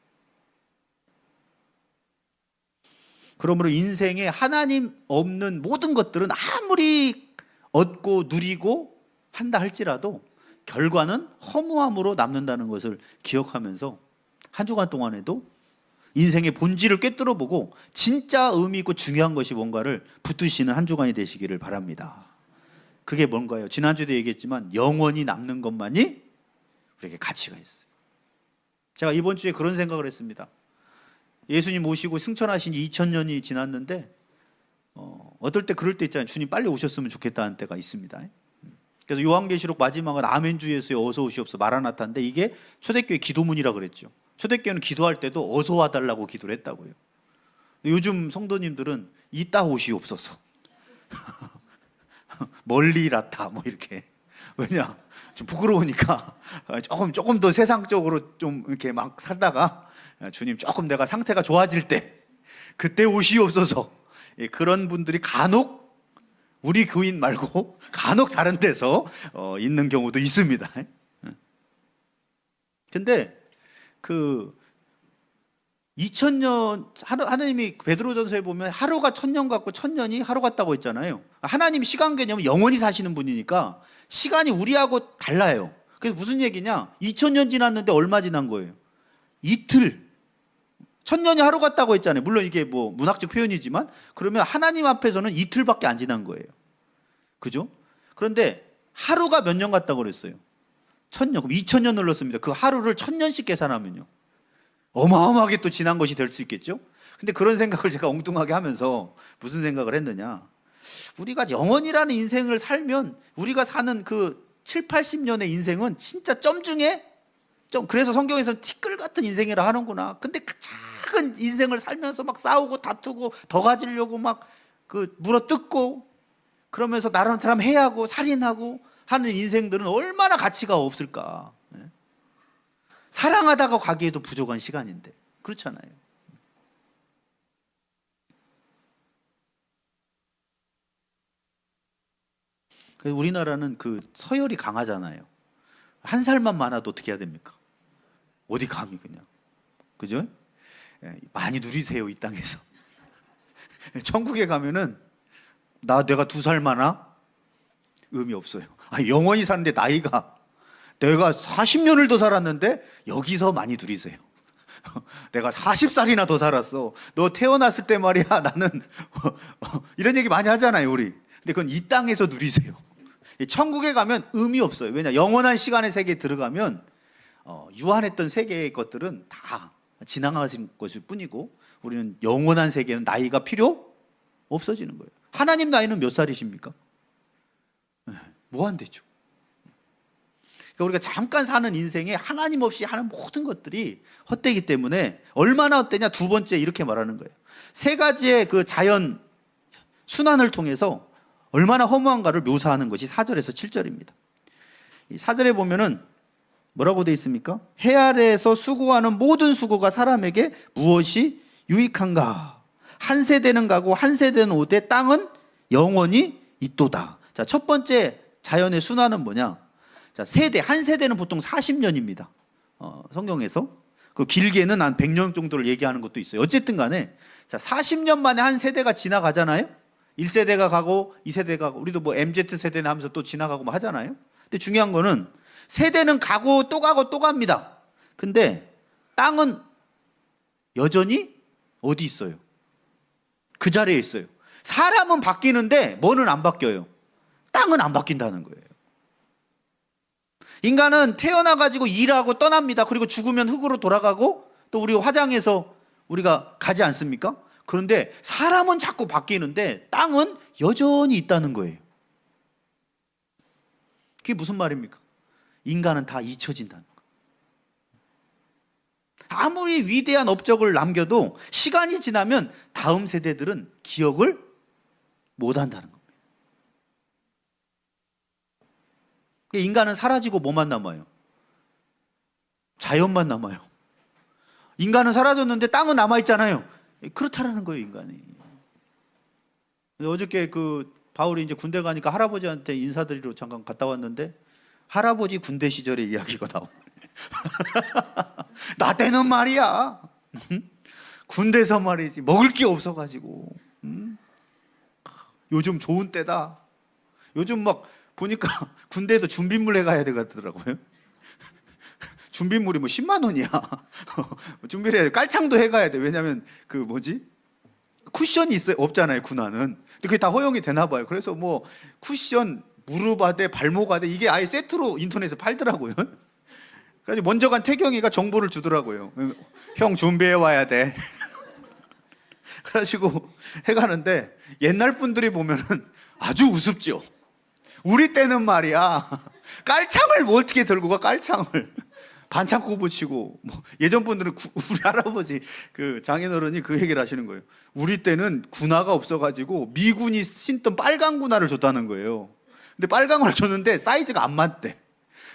그러므로 인생에 하나님 없는 모든 것들은 아무리 얻고 누리고 한다 할지라도 결과는 허무함으로 남는다는 것을 기억하면서 한 주간 동안에도 인생의 본질을 꿰뚫어 보고 진짜 의미 있고 중요한 것이 뭔가를 붙드시는 한 주간이 되시기를 바랍니다. 그게 뭔가요? 지난주에도 얘기했지만 영원히 남는 것만이 우리에게 가치가 있어요. 제가 이번 주에 그런 생각을 했습니다. 예수님 오시고 승천하신 지 2000년이 지났는데 어떨 때 그럴 때 있잖아요. 주님 빨리 오셨으면 좋겠다는 때가 있습니다. 그래서 요한계시록 마지막은 아멘 주 예수여 어서 오시옵소서 마라나타인데 이게 초대교회 기도문이라 그랬죠. 초대교회는 기도할 때도 어서 와달라고 기도를 했다고요. 요즘 성도님들은 이따 오시옵소서 멀리 라타 뭐 이렇게. 왜냐 좀 부끄러우니까 조금 더 세상적으로 좀 이렇게 막 살다가 주님 조금 내가 상태가 좋아질 때 그때 오시옵소서. 그런 분들이 간혹 우리 교인 말고 간혹 다른 데서 있는 경우도 있습니다. 근데 그 2000년 하나님이 베드로전서에 보면 하루가 1000년 같고 1000년이 하루 같다고 했잖아요. 하나님 시간 개념은 영원히 사시는 분이니까 시간이 우리하고 달라요. 그래서 무슨 얘기냐? 2000년 지났는데 얼마 지난 거예요? 이틀. 1000년이 하루 같다고 했잖아요. 물론 이게 뭐 문학적 표현이지만 그러면 하나님 앞에서는 이틀밖에 안 지난 거예요. 그죠? 그런데 하루가 몇 년 같다고 그랬어요? 1000년. 그럼 2000년 눌렀습니다. 그 하루를 1000년씩 계산하면요. 어마어마하게 또 지난 것이 될 수 있겠죠? 근데 그런 생각을 제가 엉뚱하게 하면서 무슨 생각을 했느냐? 우리가 영원이라는 인생을 살면 우리가 사는 그 7, 80년의 인생은 진짜 점 중에 좀, 그래서 성경에서는 티끌 같은 인생이라 하는구나. 근데 그 작은 인생을 살면서 막 싸우고 다투고 더 가지려고 막 그 물어뜯고 그러면서 나름 사람 해하고 살인하고 하는 인생들은 얼마나 가치가 없을까. 사랑하다가 가기에도 부족한 시간인데 그렇잖아요. 그래서 우리나라는 그 서열이 강하잖아요. 한 살만 많아도 어떻게 해야 됩니까? 어디 감히 그냥. 그죠? 많이 누리세요 이 땅에서. 천국에 가면은 내가 2살 많아? 의미 없어요. 영원히 사는데 나이가 내가 40년을 더 살았는데 여기서 많이 누리세요. 내가 40살이나 더 살았어. 너 태어났을 때 말이야 나는 이런 얘기 많이 하잖아요 우리. 근데 그건 이 땅에서 누리세요. 천국에 가면 의미 없어요. 왜냐? 영원한 시간의 세계에 들어가면 유한했던 세계의 것들은 다 지나가신 것일 뿐이고 우리는 영원한 세계는 나이가 필요 없어지는 거예요. 하나님 나이는 몇 살이십니까? 무한대죠. 그러니까 우리가 잠깐 사는 인생에 하나님 없이 하는 모든 것들이 헛되기 때문에 얼마나 헛되냐? 두 번째 이렇게 말하는 거예요. 세 가지의 그 자연 순환을 통해서 얼마나 허무한가를 묘사하는 것이 4절에서 7절입니다. 이 4절에 보면은 뭐라고 되어 있습니까? 해 아래에서 수고하는 모든 수고가 사람에게 무엇이 유익한가? 한 세대는 가고 한 세대는 오되 땅은 영원히 있도다. 자, 첫 번째 자연의 순환은 뭐냐? 자, 세대, 한 세대는 보통 40년입니다. 성경에서. 그 길게는 한 100년 정도를 얘기하는 것도 있어요. 어쨌든 간에 자, 40년 만에 한 세대가 지나가잖아요. 1세대가 가고 2세대가 가고 우리도 뭐 MZ세대나 하면서 또 지나가고 뭐 하잖아요. 근데 중요한 거는 세대는 가고 또 가고 또 갑니다. 근데 땅은 여전히 어디 있어요? 그 자리에 있어요. 사람은 바뀌는데 뭐는 안 바뀌어요? 땅은 안 바뀐다는 거예요. 인간은 태어나가지고 일하고 떠납니다. 그리고 죽으면 흙으로 돌아가고 또 우리 화장해서 우리가 가지 않습니까? 그런데 사람은 자꾸 바뀌는데 땅은 여전히 있다는 거예요. 그게 무슨 말입니까? 인간은 다 잊혀진다는 거예요. 아무리 위대한 업적을 남겨도 시간이 지나면 다음 세대들은 기억을 못 한다는 겁니다. 인간은 사라지고 뭐만 남아요? 자연만 남아요. 인간은 사라졌는데 땅은 남아있잖아요. 그렇다라는 거예요, 인간이. 어저께 그 바울이 이제 군대 가니까 할아버지한테 인사드리러 잠깐 갔다 왔는데 할아버지 군대 시절의 이야기가 나오네. 나 때는 말이야. 군대에서 말이지 먹을 게 없어가지고. 요즘 좋은 때다. 요즘 막 보니까 군대에도 준비물 해가야 되더라고요. 준비물이 뭐 10만 원이야. 준비를 해야 돼. 깔창도 해가야 돼. 왜냐면 그 뭐지? 쿠션이 없잖아요, 군화는. 근데 그게 다 허용이 되나 봐요. 그래서 뭐 쿠션, 무릎 아대, 발목 아대 이게 아예 세트로 인터넷에 팔더라고요. 그래서 먼저 간 태경이가 정보를 주더라고요. 형 준비해 와야 돼. 그래가지고 해가는데 옛날 분들이 보면은 아주 우습죠. 우리 때는 말이야 깔창을 뭐 어떻게 들고 가 깔창을 반창고 붙이고 뭐 예전 분들은 우리 할아버지 그 장인어른이 그 얘기를 하시는 거예요. 우리 때는 군화가 없어가지고 미군이 신던 빨간 군화를 줬다는 거예요. 근데 빨간 걸 줬는데 사이즈가 안 맞대.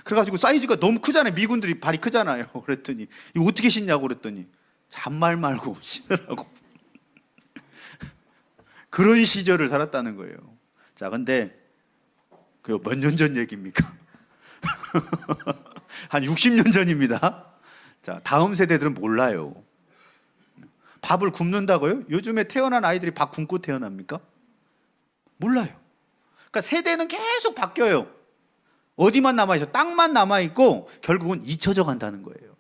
그래가지고 사이즈가 너무 크잖아요. 미군들이 발이 크잖아요. 그랬더니 이거 어떻게 신냐고 그랬더니 잔말 말고 신으라고. 그런 시절을 살았다는 거예요. 자, 근데 그 몇 년 전 얘기입니까? 한 60년 전입니다. 자, 다음 세대들은 몰라요. 밥을 굶는다고요? 요즘에 태어난 아이들이 밥 굶고 태어납니까? 몰라요. 그러니까 세대는 계속 바뀌어요. 어디만 남아있어? 땅만 남아있고 결국은 잊혀져 간다는 거예요.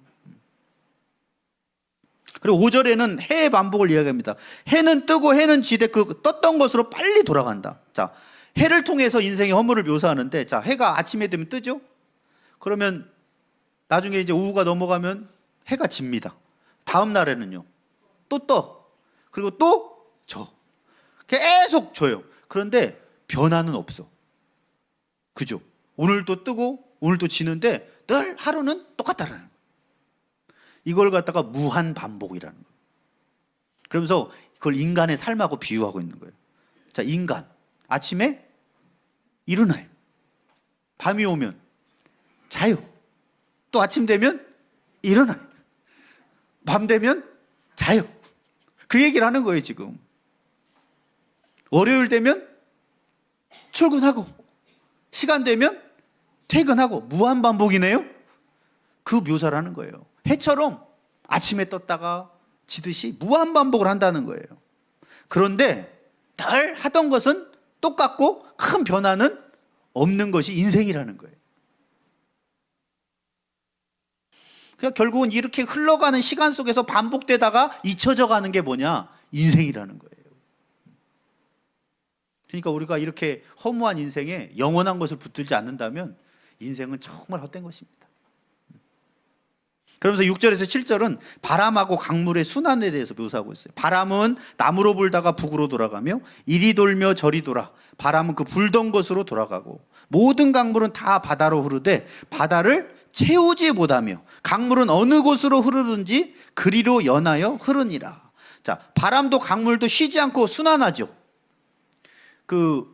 그리고 5절에는 해의 반복을 이야기합니다. 해는 뜨고 해는 지되 그 떴던 것으로 빨리 돌아간다. 자, 해를 통해서 인생의 허물을 묘사하는데, 자, 해가 아침에 되면 뜨죠? 그러면 나중에 이제 오후가 넘어가면 해가 집니다. 다음 날에는요, 또 떠. 그리고 또 져. 계속 져요. 그런데 변화는 없어. 그죠? 오늘도 뜨고 오늘도 지는데 늘 하루는 똑같다라는 거예요. 이걸 갖다가 무한 반복이라는 거예요. 그러면서 그걸 인간의 삶하고 비유하고 있는 거예요. 자, 인간 아침에 일어나요. 밤이 오면 자요. 또 아침 되면 일어나요. 밤 되면 자요. 그 얘기를 하는 거예요, 지금. 월요일 되면 출근하고 시간 되면 퇴근하고 무한 반복이네요. 그 묘사를 하는 거예요. 해처럼 아침에 떴다가 지듯이 무한 반복을 한다는 거예요. 그런데 늘 하던 것은 똑같고 큰 변화는 없는 것이 인생이라는 거예요. 그러니까 결국은 이렇게 흘러가는 시간 속에서 반복되다가 잊혀져 가는 게 뭐냐? 인생이라는 거예요. 그러니까 우리가 이렇게 허무한 인생에 영원한 것을 붙들지 않는다면 인생은 정말 헛된 것입니다. 그러면서 6절에서 7절은 바람하고 강물의 순환에 대해서 묘사하고 있어요. 바람은 남으로 불다가 북으로 돌아가며 이리 돌며 저리 돌아. 바람은 그 불던 곳으로 돌아가고 모든 강물은 다 바다로 흐르되 바다를 채우지 못하며 강물은 어느 곳으로 흐르든지 그리로 연하여 흐르니라. 자, 바람도 강물도 쉬지 않고 순환하죠. 그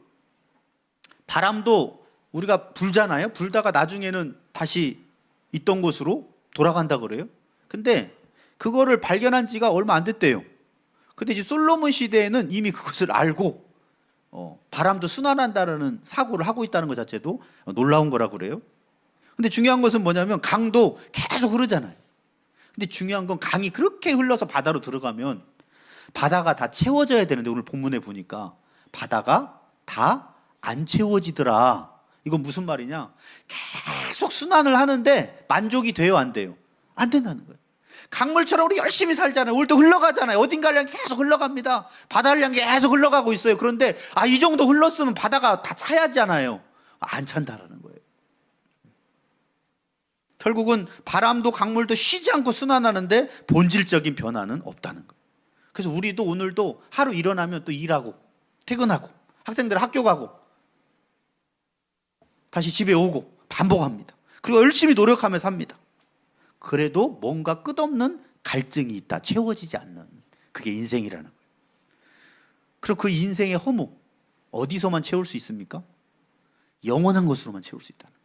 바람도 우리가 불잖아요. 불다가 나중에는 다시 있던 곳으로 돌아간다 그래요. 근데 그거를 발견한 지가 얼마 안 됐대요. 근데 이제 솔로몬 시대에는 이미 그것을 알고 바람도 순환한다는 사고를 하고 있다는 것 자체도 놀라운 거라고 그래요. 근데 중요한 것은 뭐냐면 강도 계속 흐르잖아요. 근데 중요한 건 강이 그렇게 흘러서 바다로 들어가면 바다가 다 채워져야 되는데 오늘 본문에 보니까 바다가 다 안 채워지더라. 이건 무슨 말이냐? 계속 순환을 하는데 만족이 돼요, 안 돼요? 안 된다는 거예요. 강물처럼 우리 열심히 살잖아요. 오늘도 흘러가잖아요. 어딘가를 향해 계속 흘러갑니다. 바다를 향해 계속 흘러가고 있어요. 그런데 이 정도 흘렀으면 바다가 다 차야잖아요. 안 찬다라는 거예요. 결국은 바람도 강물도 쉬지 않고 순환하는데 본질적인 변화는 없다는 거예요. 그래서 우리도 오늘도 하루 일어나면 또 일하고 퇴근하고 학생들 학교 가고 다시 집에 오고 반복합니다. 그리고 열심히 노력하며 삽니다. 그래도 뭔가 끝없는 갈증이 있다. 채워지지 않는. 그게 인생이라는 거예요. 그럼 그 인생의 허무 어디서만 채울 수 있습니까? 영원한 것으로만 채울 수 있다는 거예요.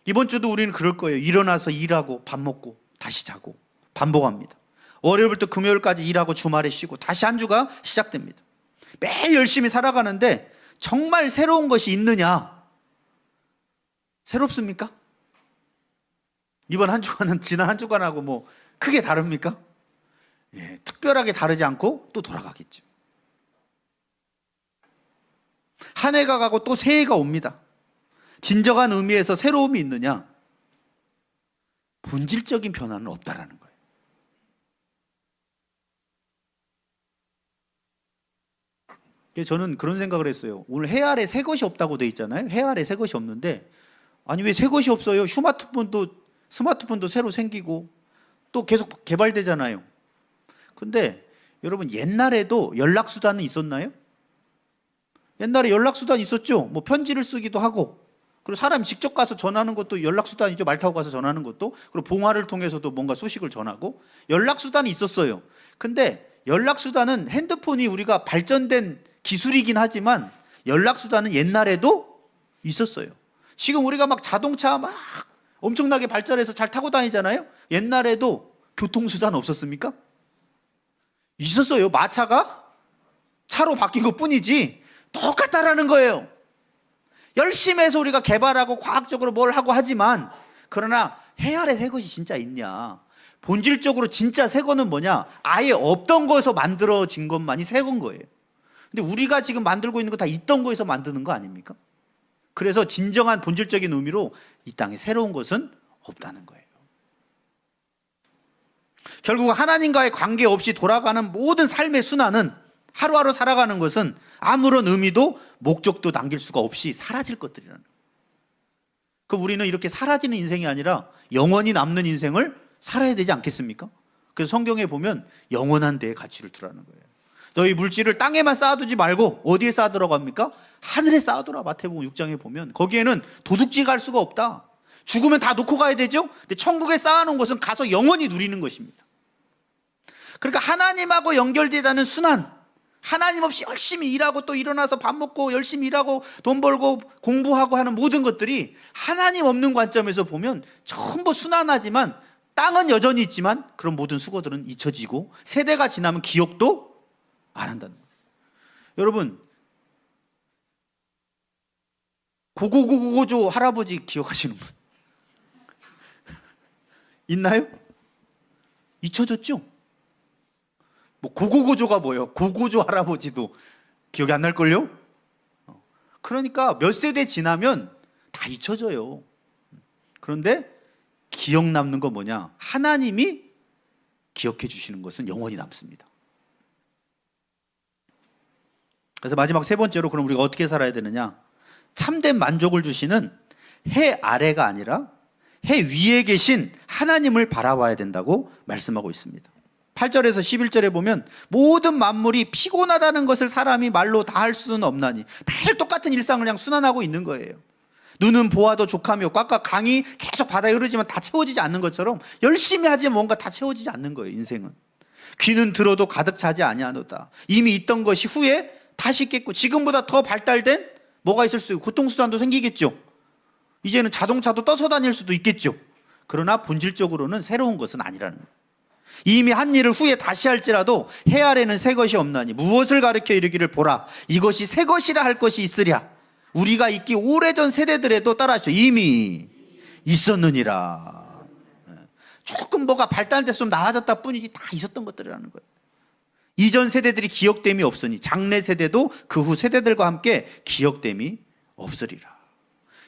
이번 주도 우리는 그럴 거예요. 일어나서 일하고 밥 먹고 다시 자고 반복합니다. 월요일부터 금요일까지 일하고 주말에 쉬고 다시 한 주가 시작됩니다. 매일 열심히 살아가는데 정말 새로운 것이 있느냐? 새롭습니까? 이번 한 주간은 지난 한 주간하고 뭐 크게 다릅니까? 예, 특별하게 다르지 않고 또 돌아가겠죠. 한 해가 가고 또 새해가 옵니다. 진정한 의미에서 새로움이 있느냐? 본질적인 변화는 없다라는 거예요. 저는 그런 생각을 했어요. 오늘 해 아래 새 것이 없다고 돼 있잖아요. 해 아래 새 것이 없는데 아니 왜 새 것이 없어요? 스마트폰도 새로 생기고 또 계속 개발되잖아요. 근데 여러분 옛날에도 연락수단은 있었나요? 옛날에 연락수단 있었죠. 뭐 편지를 쓰기도 하고 그리고 사람이 직접 가서 전하는 것도 연락수단이죠. 말 타고 가서 전하는 것도. 그리고 봉화를 통해서도 뭔가 소식을 전하고 연락수단이 있었어요. 근데 연락수단은 핸드폰이 우리가 발전된 기술이긴 하지만 연락수단은 옛날에도 있었어요. 지금 우리가 막 자동차 막 엄청나게 발전해서 잘 타고 다니잖아요. 옛날에도 교통수단 없었습니까? 있었어요. 마차가 차로 바뀐 것 뿐이지 똑같다라는 거예요. 열심히 해서 우리가 개발하고 과학적으로 뭘 하고 하지만, 그러나 해 아래 새 것이 진짜 있냐? 본질적으로 진짜 새 거는 뭐냐? 아예 없던 거에서 만들어진 것만이 새 건 거예요. 근데 우리가 지금 만들고 있는 거 다 있던 거에서 만드는 거 아닙니까? 그래서 진정한 본질적인 의미로 이 땅에 새로운 것은 없다는 거예요. 결국 하나님과의 관계 없이 돌아가는 모든 삶의 순환은, 하루하루 살아가는 것은 아무런 의미도 목적도 남길 수가 없이 사라질 것들이라는 거예요. 그럼 우리는 이렇게 사라지는 인생이 아니라 영원히 남는 인생을 살아야 되지 않겠습니까? 그래서 성경에 보면 영원한 데에 가치를 두라는 거예요. 너희 물질을 땅에만 쌓아두지 말고 어디에 쌓아두라고 합니까? 하늘에 쌓아두라. 마태복음 6장에 보면 거기에는 도둑질 갈 수가 없다. 죽으면 다 놓고 가야 되죠. 근데 천국에 쌓아놓은 것은 가서 영원히 누리는 것입니다. 그러니까 하나님하고 연결되자는 순환, 하나님 없이 열심히 일하고 또 일어나서 밥 먹고 열심히 일하고 돈 벌고 공부하고 하는 모든 것들이 하나님 없는 관점에서 보면 전부 순환하지만 땅은 여전히 있지만 그런 모든 수고들은 잊혀지고 세대가 지나면 기억도 안 한다는 거예요. 여러분, 고고고고조 할아버지 기억하시는 분 있나요? 잊혀졌죠? 뭐 고고고조가 뭐예요? 고고조 할아버지도 기억이 안 날걸요? 그러니까 몇 세대 지나면 다 잊혀져요. 그런데 기억 남는 건 뭐냐? 하나님이 기억해 주시는 것은 영원히 남습니다. 그래서 마지막 세 번째로, 그럼 우리가 어떻게 살아야 되느냐? 참된 만족을 주시는 해 아래가 아니라 해 위에 계신 하나님을 바라봐야 된다고 말씀하고 있습니다. 8절에서 11절에 보면 모든 만물이 피곤하다는 것을 사람이 말로 다 할 수는 없나니, 매일 똑같은 일상을 그냥 순환하고 있는 거예요. 눈은 보아도 족하며 꽉꽉 강이 계속 바다에 흐르지만 다 채워지지 않는 것처럼 열심히 하지만 뭔가 다 채워지지 않는 거예요. 인생은 귀는 들어도 가득 차지 아니하노다. 이미 있던 것이 후에 다시 있겠고, 지금보다 더 발달된 뭐가 있을 수 있고 교통수단도 생기겠죠. 이제는 자동차도 떠서 다닐 수도 있겠죠. 그러나 본질적으로는 새로운 것은 아니라는 거예요. 이미 한 일을 후에 다시 할지라도 해 아래는 새 것이 없나니 무엇을 가르쳐 이르기를 보라 이것이 새 것이라 할 것이 있으랴. 우리가 있기 오래전 세대들에도 따라하시죠. 이미 있었느니라. 조금 뭐가 발달돼서 좀 나아졌다 뿐이지 다 있었던 것들이라는 거예요. 이전 세대들이 기억됨이 없으니 장래 세대도 그 후 세대들과 함께 기억됨이 없으리라.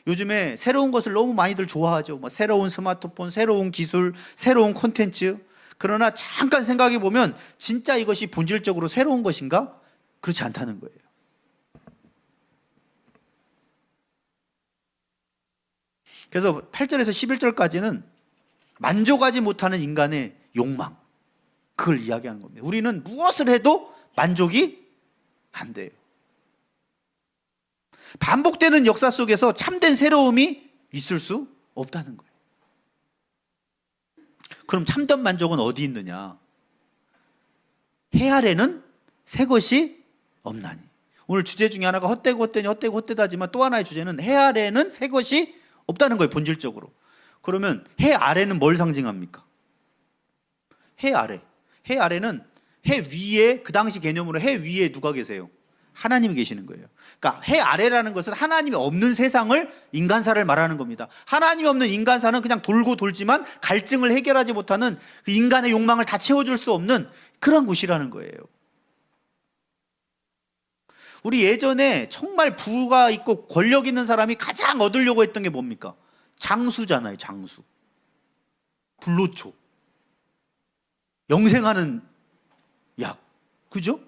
요즘에 새로운 것을 너무 많이들 좋아하죠. 뭐 새로운 스마트폰, 새로운 기술, 새로운 콘텐츠. 그러나 잠깐 생각해 보면 진짜 이것이 본질적으로 새로운 것인가? 그렇지 않다는 거예요. 그래서 8절에서 11절까지는 만족하지 못하는 인간의 욕망, 그걸 이야기하는 겁니다. 우리는 무엇을 해도 만족이 안 돼요. 반복되는 역사 속에서 참된 새로움이 있을 수 없다는 거예요. 그럼 참된 만족은 어디 있느냐? 해 아래는 새 것이 없나니. 오늘 주제 중에 하나가 헛되고 헛되니 헛되고 헛되다지만 또 하나의 주제는 해 아래는 새 것이 없다는 거예요. 본질적으로. 그러면 해 아래는 뭘 상징합니까? 해 아래. 해 아래는 해 위에, 그 당시 개념으로 해 위에 누가 계세요? 하나님이 계시는 거예요. 그러니까 해 아래라는 것은 하나님이 없는 세상을, 인간사를 말하는 겁니다. 하나님이 없는 인간사는 그냥 돌고 돌지만 갈증을 해결하지 못하는 그 인간의 욕망을 다 채워줄 수 없는 그런 곳이라는 거예요. 우리 예전에 정말 부가 있고 권력 있는 사람이 가장 얻으려고 했던 게 뭡니까? 장수잖아요. 장수. 불로초. 영생하는 약. 그죠?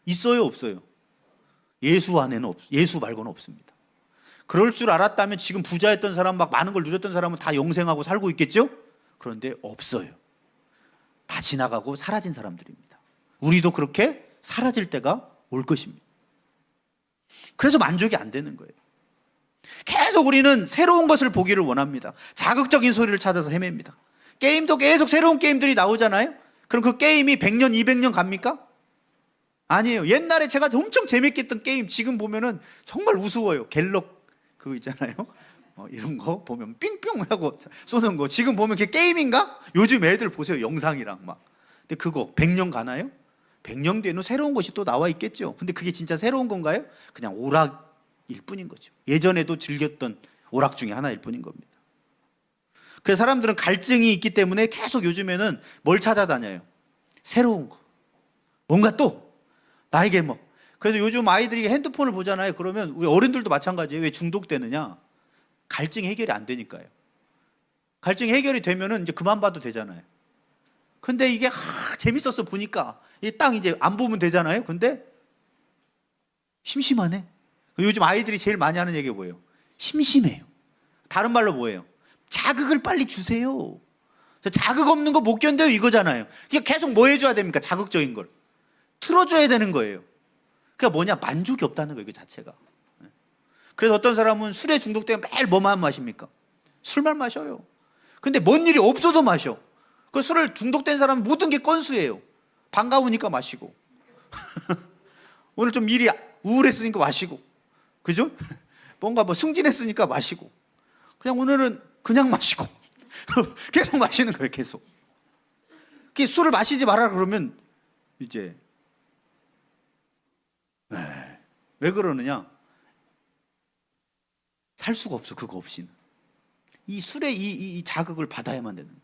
있어요, 없어요? 예수 안에는 예수 말고는 없습니다. 그럴 줄 알았다면 지금 부자였던 사람, 막 많은 걸 누렸던 사람은 다 영생하고 살고 있겠죠? 그런데 없어요. 다 지나가고 사라진 사람들입니다. 우리도 그렇게 사라질 때가 올 것입니다. 그래서 만족이 안 되는 거예요. 계속 우리는 새로운 것을 보기를 원합니다. 자극적인 소리를 찾아서 헤맵니다. 게임도 계속 새로운 게임들이 나오잖아요. 그럼 그 게임이 100년, 200년 갑니까? 아니에요. 옛날에 제가 엄청 재밌게 했던 게임 지금 보면은 정말 우스워요. 갤럭 그거 있잖아요. 이런 거 보면 삥뿅 하고 쏘는 거 지금 보면 그게 게임인가? 요즘 애들 보세요. 영상이랑 막. 근데 그거 100년 가나요? 100년 뒤에는 새로운 것이 또 나와 있겠죠. 근데 그게 진짜 새로운 건가요? 그냥 오락일 뿐인 거죠. 예전에도 즐겼던 오락 중에 하나일 뿐인 겁니다. 그래서 사람들은 갈증이 있기 때문에 계속 요즘에는 뭘 찾아다녀요? 새로운 거. 뭔가 또 나에게 뭐. 그래서 요즘 아이들이 핸드폰을 보잖아요. 그러면 우리 어른들도 마찬가지예요. 왜 중독되느냐? 갈증 해결이 안 되니까요. 갈증 해결이 되면은 이제 그만 봐도 되잖아요. 근데 이게 재밌었어 보니까 딱 이제 안 보면 되잖아요. 근데 심심하네. 요즘 아이들이 제일 많이 하는 얘기가 뭐예요? 심심해요. 다른 말로 뭐예요? 자극을 빨리 주세요. 자극 없는 거 못 견뎌요 이거잖아요. 그러니까 계속 뭐 해줘야 됩니까? 자극적인 걸 틀어줘야 되는 거예요. 그러니까 뭐냐? 만족이 없다는 거예요, 그 자체가. 그래서 어떤 사람은 술에 중독되면 매일 뭐만 마십니까? 술만 마셔요. 근데 뭔 일이 없어도 마셔. 그 술을 중독된 사람은 모든 게 건수예요. 반가우니까 마시고 오늘 좀 일이 우울했으니까 마시고, 그죠? 뭔가 뭐 승진했으니까 마시고, 그냥 오늘은 그냥 마시고 계속 마시는 거예요. 계속. 술을 마시지 말아라 그러면 이제 왜 그러느냐? 살 수가 없어. 그거 없이는. 이 술의 이 자극을 받아야만 되는 거예요.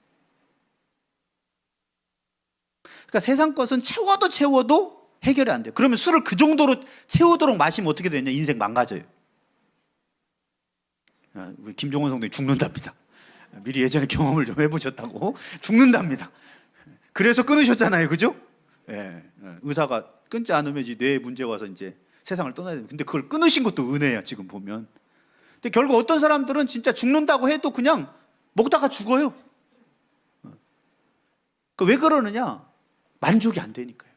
그러니까 세상 것은 채워도 해결이 안 돼요. 그러면 술을 그 정도로 채우도록 마시면 어떻게 되냐? 인생 망가져요. 우리 김종원 성도님 죽는답니다. 미리 예전에 경험을 좀 해보셨다고. 죽는답니다. 그래서 끊으셨잖아요, 그죠? 의사가 끊지 않으면 이제 뇌에 문제가 와서 이제 세상을 떠나야 됩니다. 근데 그걸 끊으신 것도 은혜야, 지금 보면. 근데 결국 어떤 사람들은 진짜 죽는다고 해도 그냥 먹다가 죽어요. 왜 그러느냐? 만족이 안 되니까요.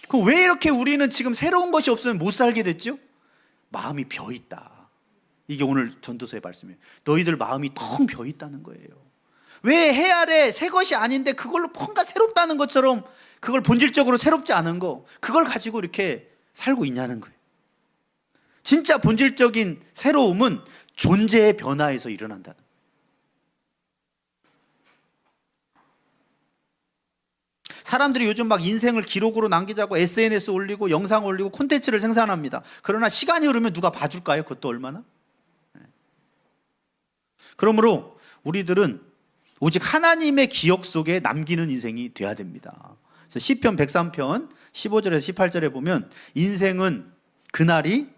그럼 왜 이렇게 우리는 지금 새로운 것이 없으면 못 살게 됐죠? 마음이 벼 있다. 이게 오늘 전도서의 말씀이에요. 너희들 마음이 텅 벼 있다는 거예요. 왜 해 아래 새 것이 아닌데 그걸로 뭔가 새롭다는 것처럼, 그걸 본질적으로 새롭지 않은 거, 그걸 가지고 이렇게 살고 있냐는 거예요. 진짜 본질적인 새로움은 존재의 변화에서 일어난다는 거예요. 사람들이 요즘 막 인생을 기록으로 남기자고 SNS 올리고 영상 올리고 콘텐츠를 생산합니다. 그러나 시간이 흐르면 누가 봐줄까요? 그것도 얼마나? 그러므로 우리들은 오직 하나님의 기억 속에 남기는 인생이 돼야 됩니다. 그래서 시편 103편 15절에서 18절에 보면 인생은 그날이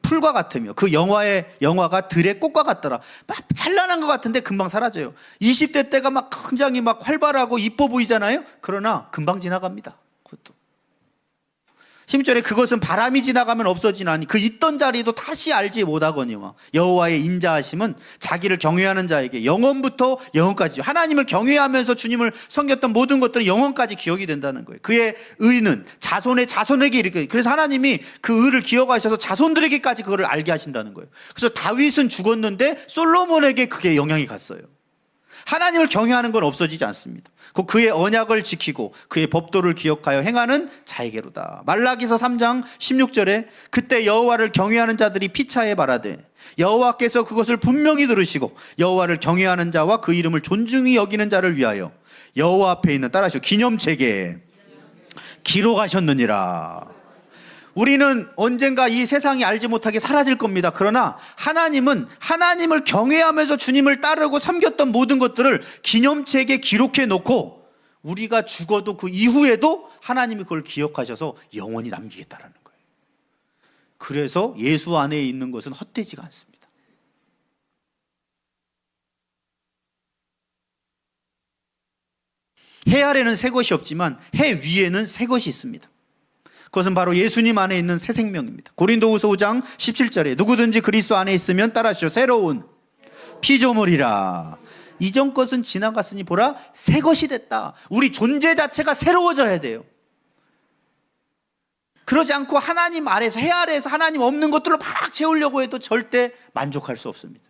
풀과 같으며 그 영화가 들의 꽃과 같더라. 막 찬란한 것 같은데 금방 사라져요. 20대 때가 막 굉장히 막 활발하고 이뻐 보이잖아요. 그러나 금방 지나갑니다. 그것도. 16절에 그것은 바람이 지나가면 없어지나니 그 있던 자리도 다시 알지 못하거니와 여호와의 인자하심은 자기를 경외하는 자에게 영원부터 영원까지, 하나님을 경외하면서 주님을 섬겼던 모든 것들은 영원까지 기억이 된다는 거예요. 그의 의는 자손의 자손에게 이르게, 그래서 하나님이 그 의를 기억하셔서 자손들에게까지 그거를 알게 하신다는 거예요. 그래서 다윗은 죽었는데 솔로몬에게 그게 영향이 갔어요. 하나님을 경외하는 건 없어지지 않습니다. 그의 언약을 지키고 그의 법도를 기억하여 행하는 자에게로다. 말라기서 3장 16절에 그때 여호와를 경외하는 자들이 피차에 바라되 여호와께서 그것을 분명히 들으시고 여호와를 경외하는 자와 그 이름을 존중히 여기는 자를 위하여 여호와 앞에 있는, 따라하시오, 기념책에 기록하셨느니라. 우리는 언젠가 이 세상이 알지 못하게 사라질 겁니다. 그러나 하나님은 하나님을 경외하면서 주님을 따르고 섬겼던 모든 것들을 기념책에 기록해 놓고 우리가 죽어도 그 이후에도 하나님이 그걸 기억하셔서 영원히 남기겠다라는 거예요. 그래서 예수 안에 있는 것은 헛되지가 않습니다. 해 아래는 새 것이 없지만 해 위에는 새 것이 있습니다. 그것은 바로 예수님 안에 있는 새 생명입니다. 고린도후서 5장 17절에 누구든지 그리스도 안에 있으면 따라하시오, 새로운 피조물이라. 이전 것은 지나갔으니 보라 새 것이 됐다. 우리 존재 자체가 새로워져야 돼요. 그러지 않고 하나님 아래서, 해 아래에서 하나님 없는 것들로 막 채우려고 해도 절대 만족할 수 없습니다.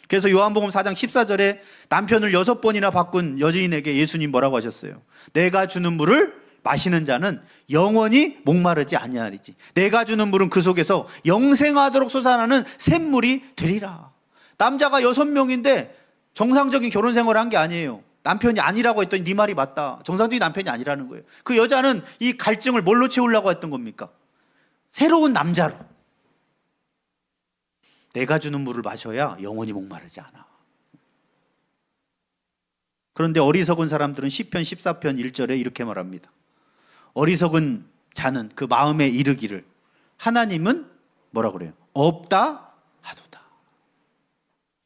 그래서 요한복음 4장 14절에 남편을 6번이나 바꾼 여인에게 예수님 뭐라고 하셨어요? 내가 주는 물을 마시는 자는 영원히 목마르지 아니하리지. 내가 주는 물은 그 속에서 영생하도록 솟아나는 샘물이 되리라. 남자가 6명인데 정상적인 결혼 생활을 한 게 아니에요. 남편이 아니라고 했더니 네 말이 맞다. 정상적인 남편이 아니라는 거예요. 그 여자는 이 갈증을 뭘로 채우려고 했던 겁니까? 새로운 남자로. 내가 주는 물을 마셔야 영원히 목마르지 않아. 그런데 어리석은 사람들은 시편 14편 1절에 이렇게 말합니다. 어리석은 자는 그 마음에 이르기를 하나님은 뭐라 그래요? 없다 하도다.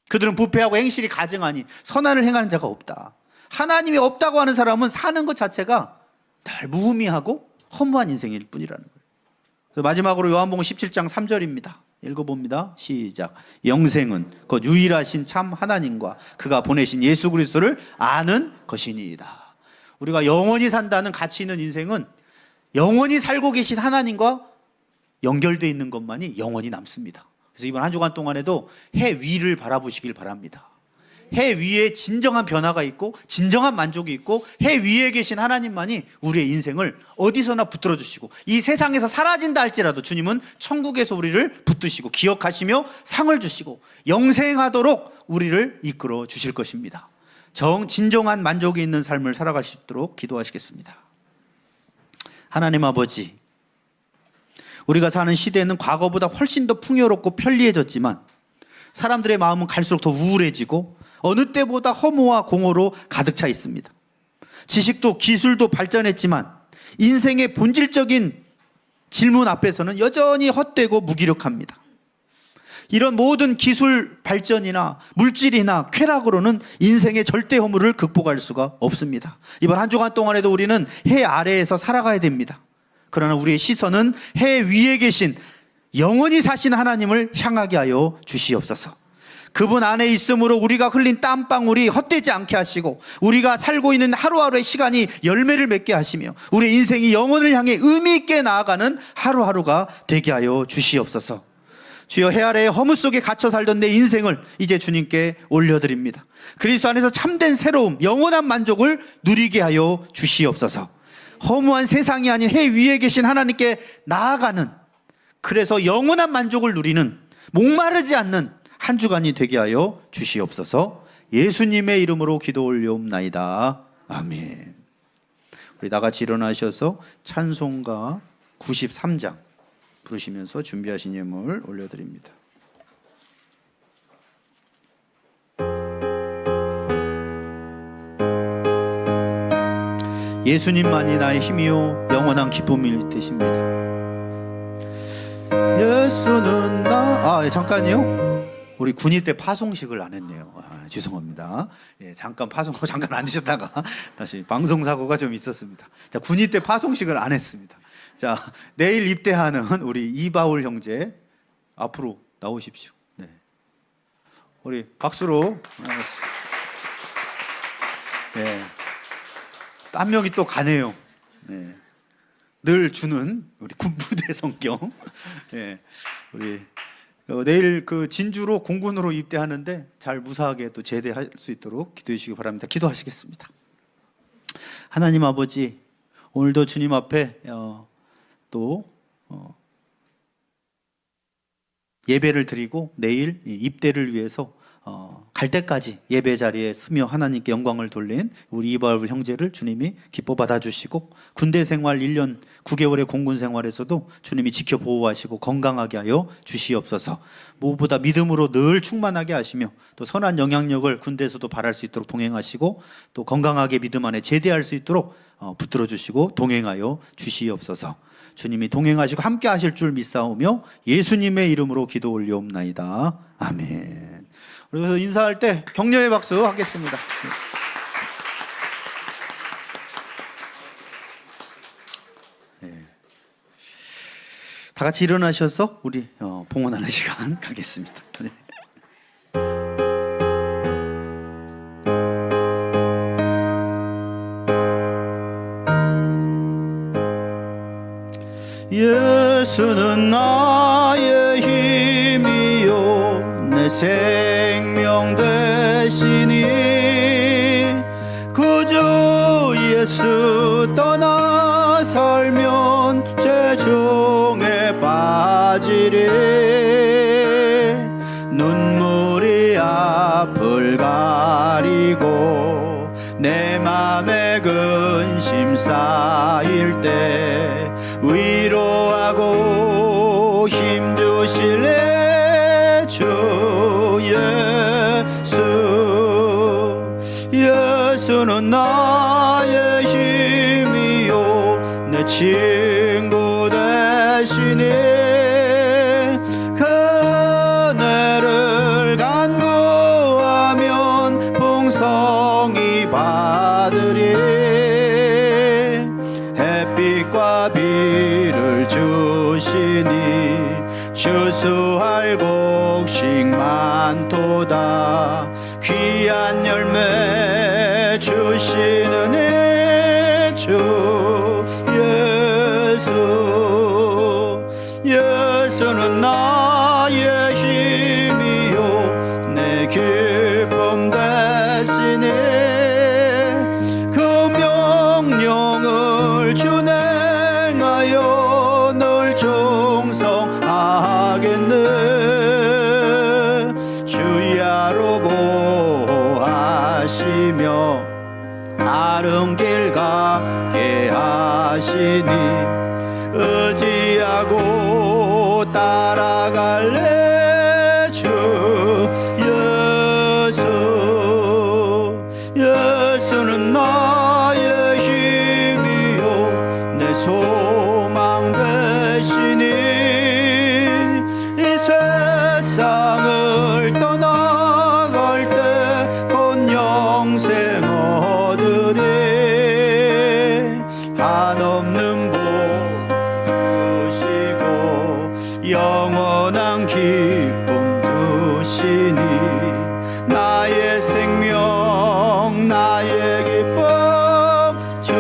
그들은 부패하고 행실이 가증하니 선한을 행하는 자가 없다. 하나님이 없다고 하는 사람은 사는 것 자체가 늘 무의미하고 허무한 인생일 뿐이라는 거예요. 그래서 마지막으로 요한복음 17장 3절입니다. 읽어봅니다. 시작. 영생은 곧 유일하신 참 하나님과 그가 보내신 예수 그리스도를 아는 것이니이다. 우리가 영원히 산다는 가치 있는 인생은 영원히 살고 계신 하나님과 연결되어 있는 것만이 영원히 남습니다. 그래서 이번 한 주간 동안에도 해 위를 바라보시길 바랍니다. 해 위에 진정한 변화가 있고 진정한 만족이 있고 해 위에 계신 하나님만이 우리의 인생을 어디서나 붙들어 주시고 이 세상에서 사라진다 할지라도 주님은 천국에서 우리를 붙드시고 기억하시며 상을 주시고 영생하도록 우리를 이끌어 주실 것입니다. 진정한 만족이 있는 삶을 살아가시도록 기도하시겠습니다. 하나님 아버지, 우리가 사는 시대는 과거보다 훨씬 더 풍요롭고 편리해졌지만 사람들의 마음은 갈수록 더 우울해지고 어느 때보다 허무와 공허로 가득 차 있습니다. 지식도 기술도 발전했지만 인생의 본질적인 질문 앞에서는 여전히 헛되고 무기력합니다. 이런 모든 기술 발전이나 물질이나 쾌락으로는 인생의 절대 허물을 극복할 수가 없습니다. 이번 한 주간 동안에도 우리는 해 아래에서 살아가야 됩니다. 그러나 우리의 시선은 해 위에 계신 영원히 사신 하나님을 향하게 하여 주시옵소서. 그분 안에 있으므로 우리가 흘린 땀방울이 헛되지 않게 하시고 우리가 살고 있는 하루하루의 시간이 열매를 맺게 하시며 우리의 인생이 영혼을 향해 의미 있게 나아가는 하루하루가 되게 하여 주시옵소서. 주여, 해 아래의 허무 속에 갇혀 살던 내 인생을 이제 주님께 올려드립니다. 그리스도 안에서 참된 새로움, 영원한 만족을 누리게 하여 주시옵소서. 허무한 세상이 아닌 해 위에 계신 하나님께 나아가는, 그래서 영원한 만족을 누리는, 목마르지 않는 한 주간이 되게 하여 주시옵소서. 예수님의 이름으로 기도 올려옵나이다. 아멘. 우리 나같이 일어나셔서 찬송가 93장 부르시면서 준비하신 예물 올려드립니다. 예수님만이 나의 힘이요 영원한 기쁨이 되십니다. 예수는 잠깐요. 우리 군입 때 파송식을 안 했네요. 죄송합니다. 잠깐 잠깐 안 드셨다가 다시 방송 사고가 좀 있었습니다. 자, 군입 때 파송식을 안 했습니다. 자, 내일 입대하는 우리 이바울 형제 앞으로 나오십시오. 네. 우리 박수로. 네. 한 명이 또 가네요. 네. 늘 주는 우리 군부대 성경. 네. 우리 내일 그 진주로 공군으로 입대하는데 잘 무사하게 또 제대할 수 있도록 기도해 주시기 바랍니다. 기도하시겠습니다. 하나님 아버지, 오늘도 주님 앞에 또 예배를 드리고 내일 입대를 위해서 갈 때까지 예배 자리에 서며 하나님께 영광을 돌린 우리 이바울 형제를 주님이 기뻐 받아주시고 군대 생활 1년 9개월의 공군 생활에서도 주님이 지켜 보호하시고 건강하게 하여 주시옵소서. 무엇보다 믿음으로 늘 충만하게 하시며 또 선한 영향력을 군대에서도 발할 수 있도록 동행하시고 또 건강하게 믿음 안에 제대할 수 있도록 붙들어 주시고 동행하여 주시옵소서. 주님이 동행하시고 함께 하실 줄 믿사오며 예수님의 이름으로 기도 올려옵나이다. 아멘. 그래서 인사할 때 격려의 박수 하겠습니다. 네. 다 같이 일어나셔서 우리 봉헌하는 시간 가겠습니다. 네. 예수는 나의 힘이요 내 생명 되시니 그저 예수 떠나 살면 죄종에 빠지리 눈물이 앞을 가리고 내 맘에 근심 쌓일 때 위로하고 힘주실래 주 예수. 예수는 나의 힘이요 내 친구 되시니 그네를 간구하면 풍성히 받으리. 햇빛과 비를 주시니 추수할 곡식 많도다. 귀한 열매 주시는 주 예수. 예수는 나의 힘이요 내 기쁨 되시니 그 명령을 준행하여 늘 충성하겠네. 주야로 보하시며 바른 길 가게 하시니 의지하고 따라갈래 주 예수. 예수는 나의 힘이요 내 소망 되시니 이 세상을 떠나갈 때 곧 영생 얻으리. 한없는 복 주시고 영원한 기쁨 주시니 나의 생명 나의 기쁨 주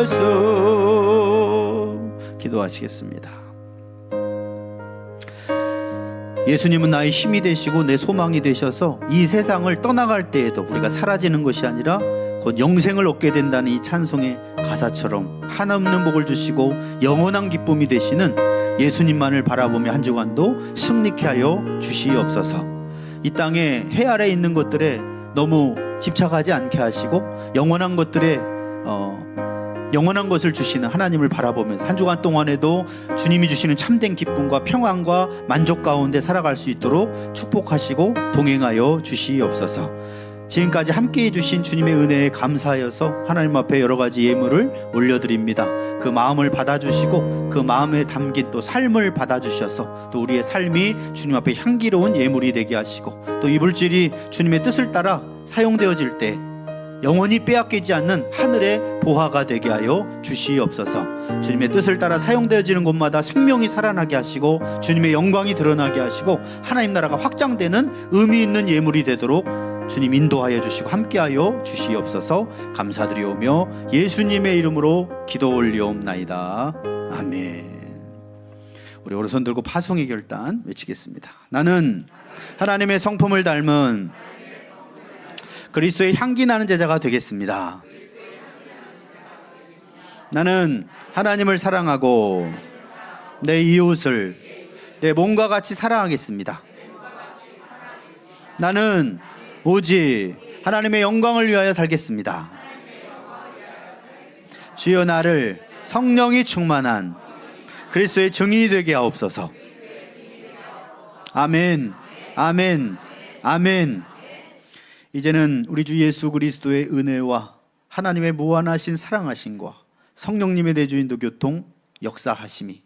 예수. 기도하시겠습니다. 예수님은 나의 힘이 되시고 내 소망이 되셔서 이 세상을 떠나갈 때에도 우리가 사라지는 것이 아니라 곧 영생을 얻게 된다는 이 찬송의 가사처럼 한없는 복을 주시고 영원한 기쁨이 되시는 예수님만을 바라보며 한 주간도 승리케 하여 주시옵소서. 이 땅에 해 아래 있는 것들에 너무 집착하지 않게 하시고 영원한 것들에 영원한 것을 주시는 하나님을 바라보면서 한 주간 동안에도 주님이 주시는 참된 기쁨과 평안과 만족 가운데 살아갈 수 있도록 축복하시고 동행하여 주시옵소서. 지금까지 함께해 주신 주님의 은혜에 감사하여서 하나님 앞에 여러 가지 예물을 올려드립니다. 그 마음을 받아주시고 그 마음에 담긴 또 삶을 받아주셔서 또 우리의 삶이 주님 앞에 향기로운 예물이 되게 하시고 또 이 물질이 주님의 뜻을 따라 사용되어질 때 영원히 빼앗기지 않는 하늘의 보화가 되게 하여 주시옵소서. 주님의 뜻을 따라 사용되어지는 곳마다 생명이 살아나게 하시고 주님의 영광이 드러나게 하시고 하나님 나라가 확장되는 의미 있는 예물이 되도록 주님 인도하여 주시고 함께하여 주시옵소서. 감사드리오며 예수님의 이름으로 기도 올리옵나이다. 아멘. 우리 오른손 들고 파송의 결단 외치겠습니다. 나는 하나님의 성품을 닮은 그리스도의 향기 나는 제자가 되겠습니다. 나는 하나님을 사랑하고 내 이웃을 내 몸과 같이 사랑하겠습니다. 나는 오직 하나님의 영광을 위하여 살겠습니다. 주여 나를 성령이 충만한 그리스도의 증인이 되게 하옵소서. 아멘, 아멘, 아멘. 이제는 우리 주 예수 그리스도의 은혜와 하나님의 무한하신 사랑하심과 성령님의 내주인도 교통 역사하심이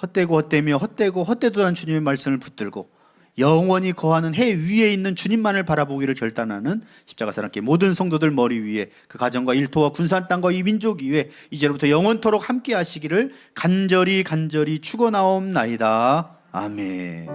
헛되고 헛되며 헛되고 헛되도란 주님의 말씀을 붙들고 영원히 거하는 해 위에 있는 주님만을 바라보기를 결단하는 십자가 사랑교회 모든 성도들 머리 위에 그 가정과 일터와 군산 땅과 이 민족 위에 이제로부터 영원토록 함께 하시기를 간절히 축원하옵나이다. 아멘.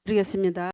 드리겠습니다.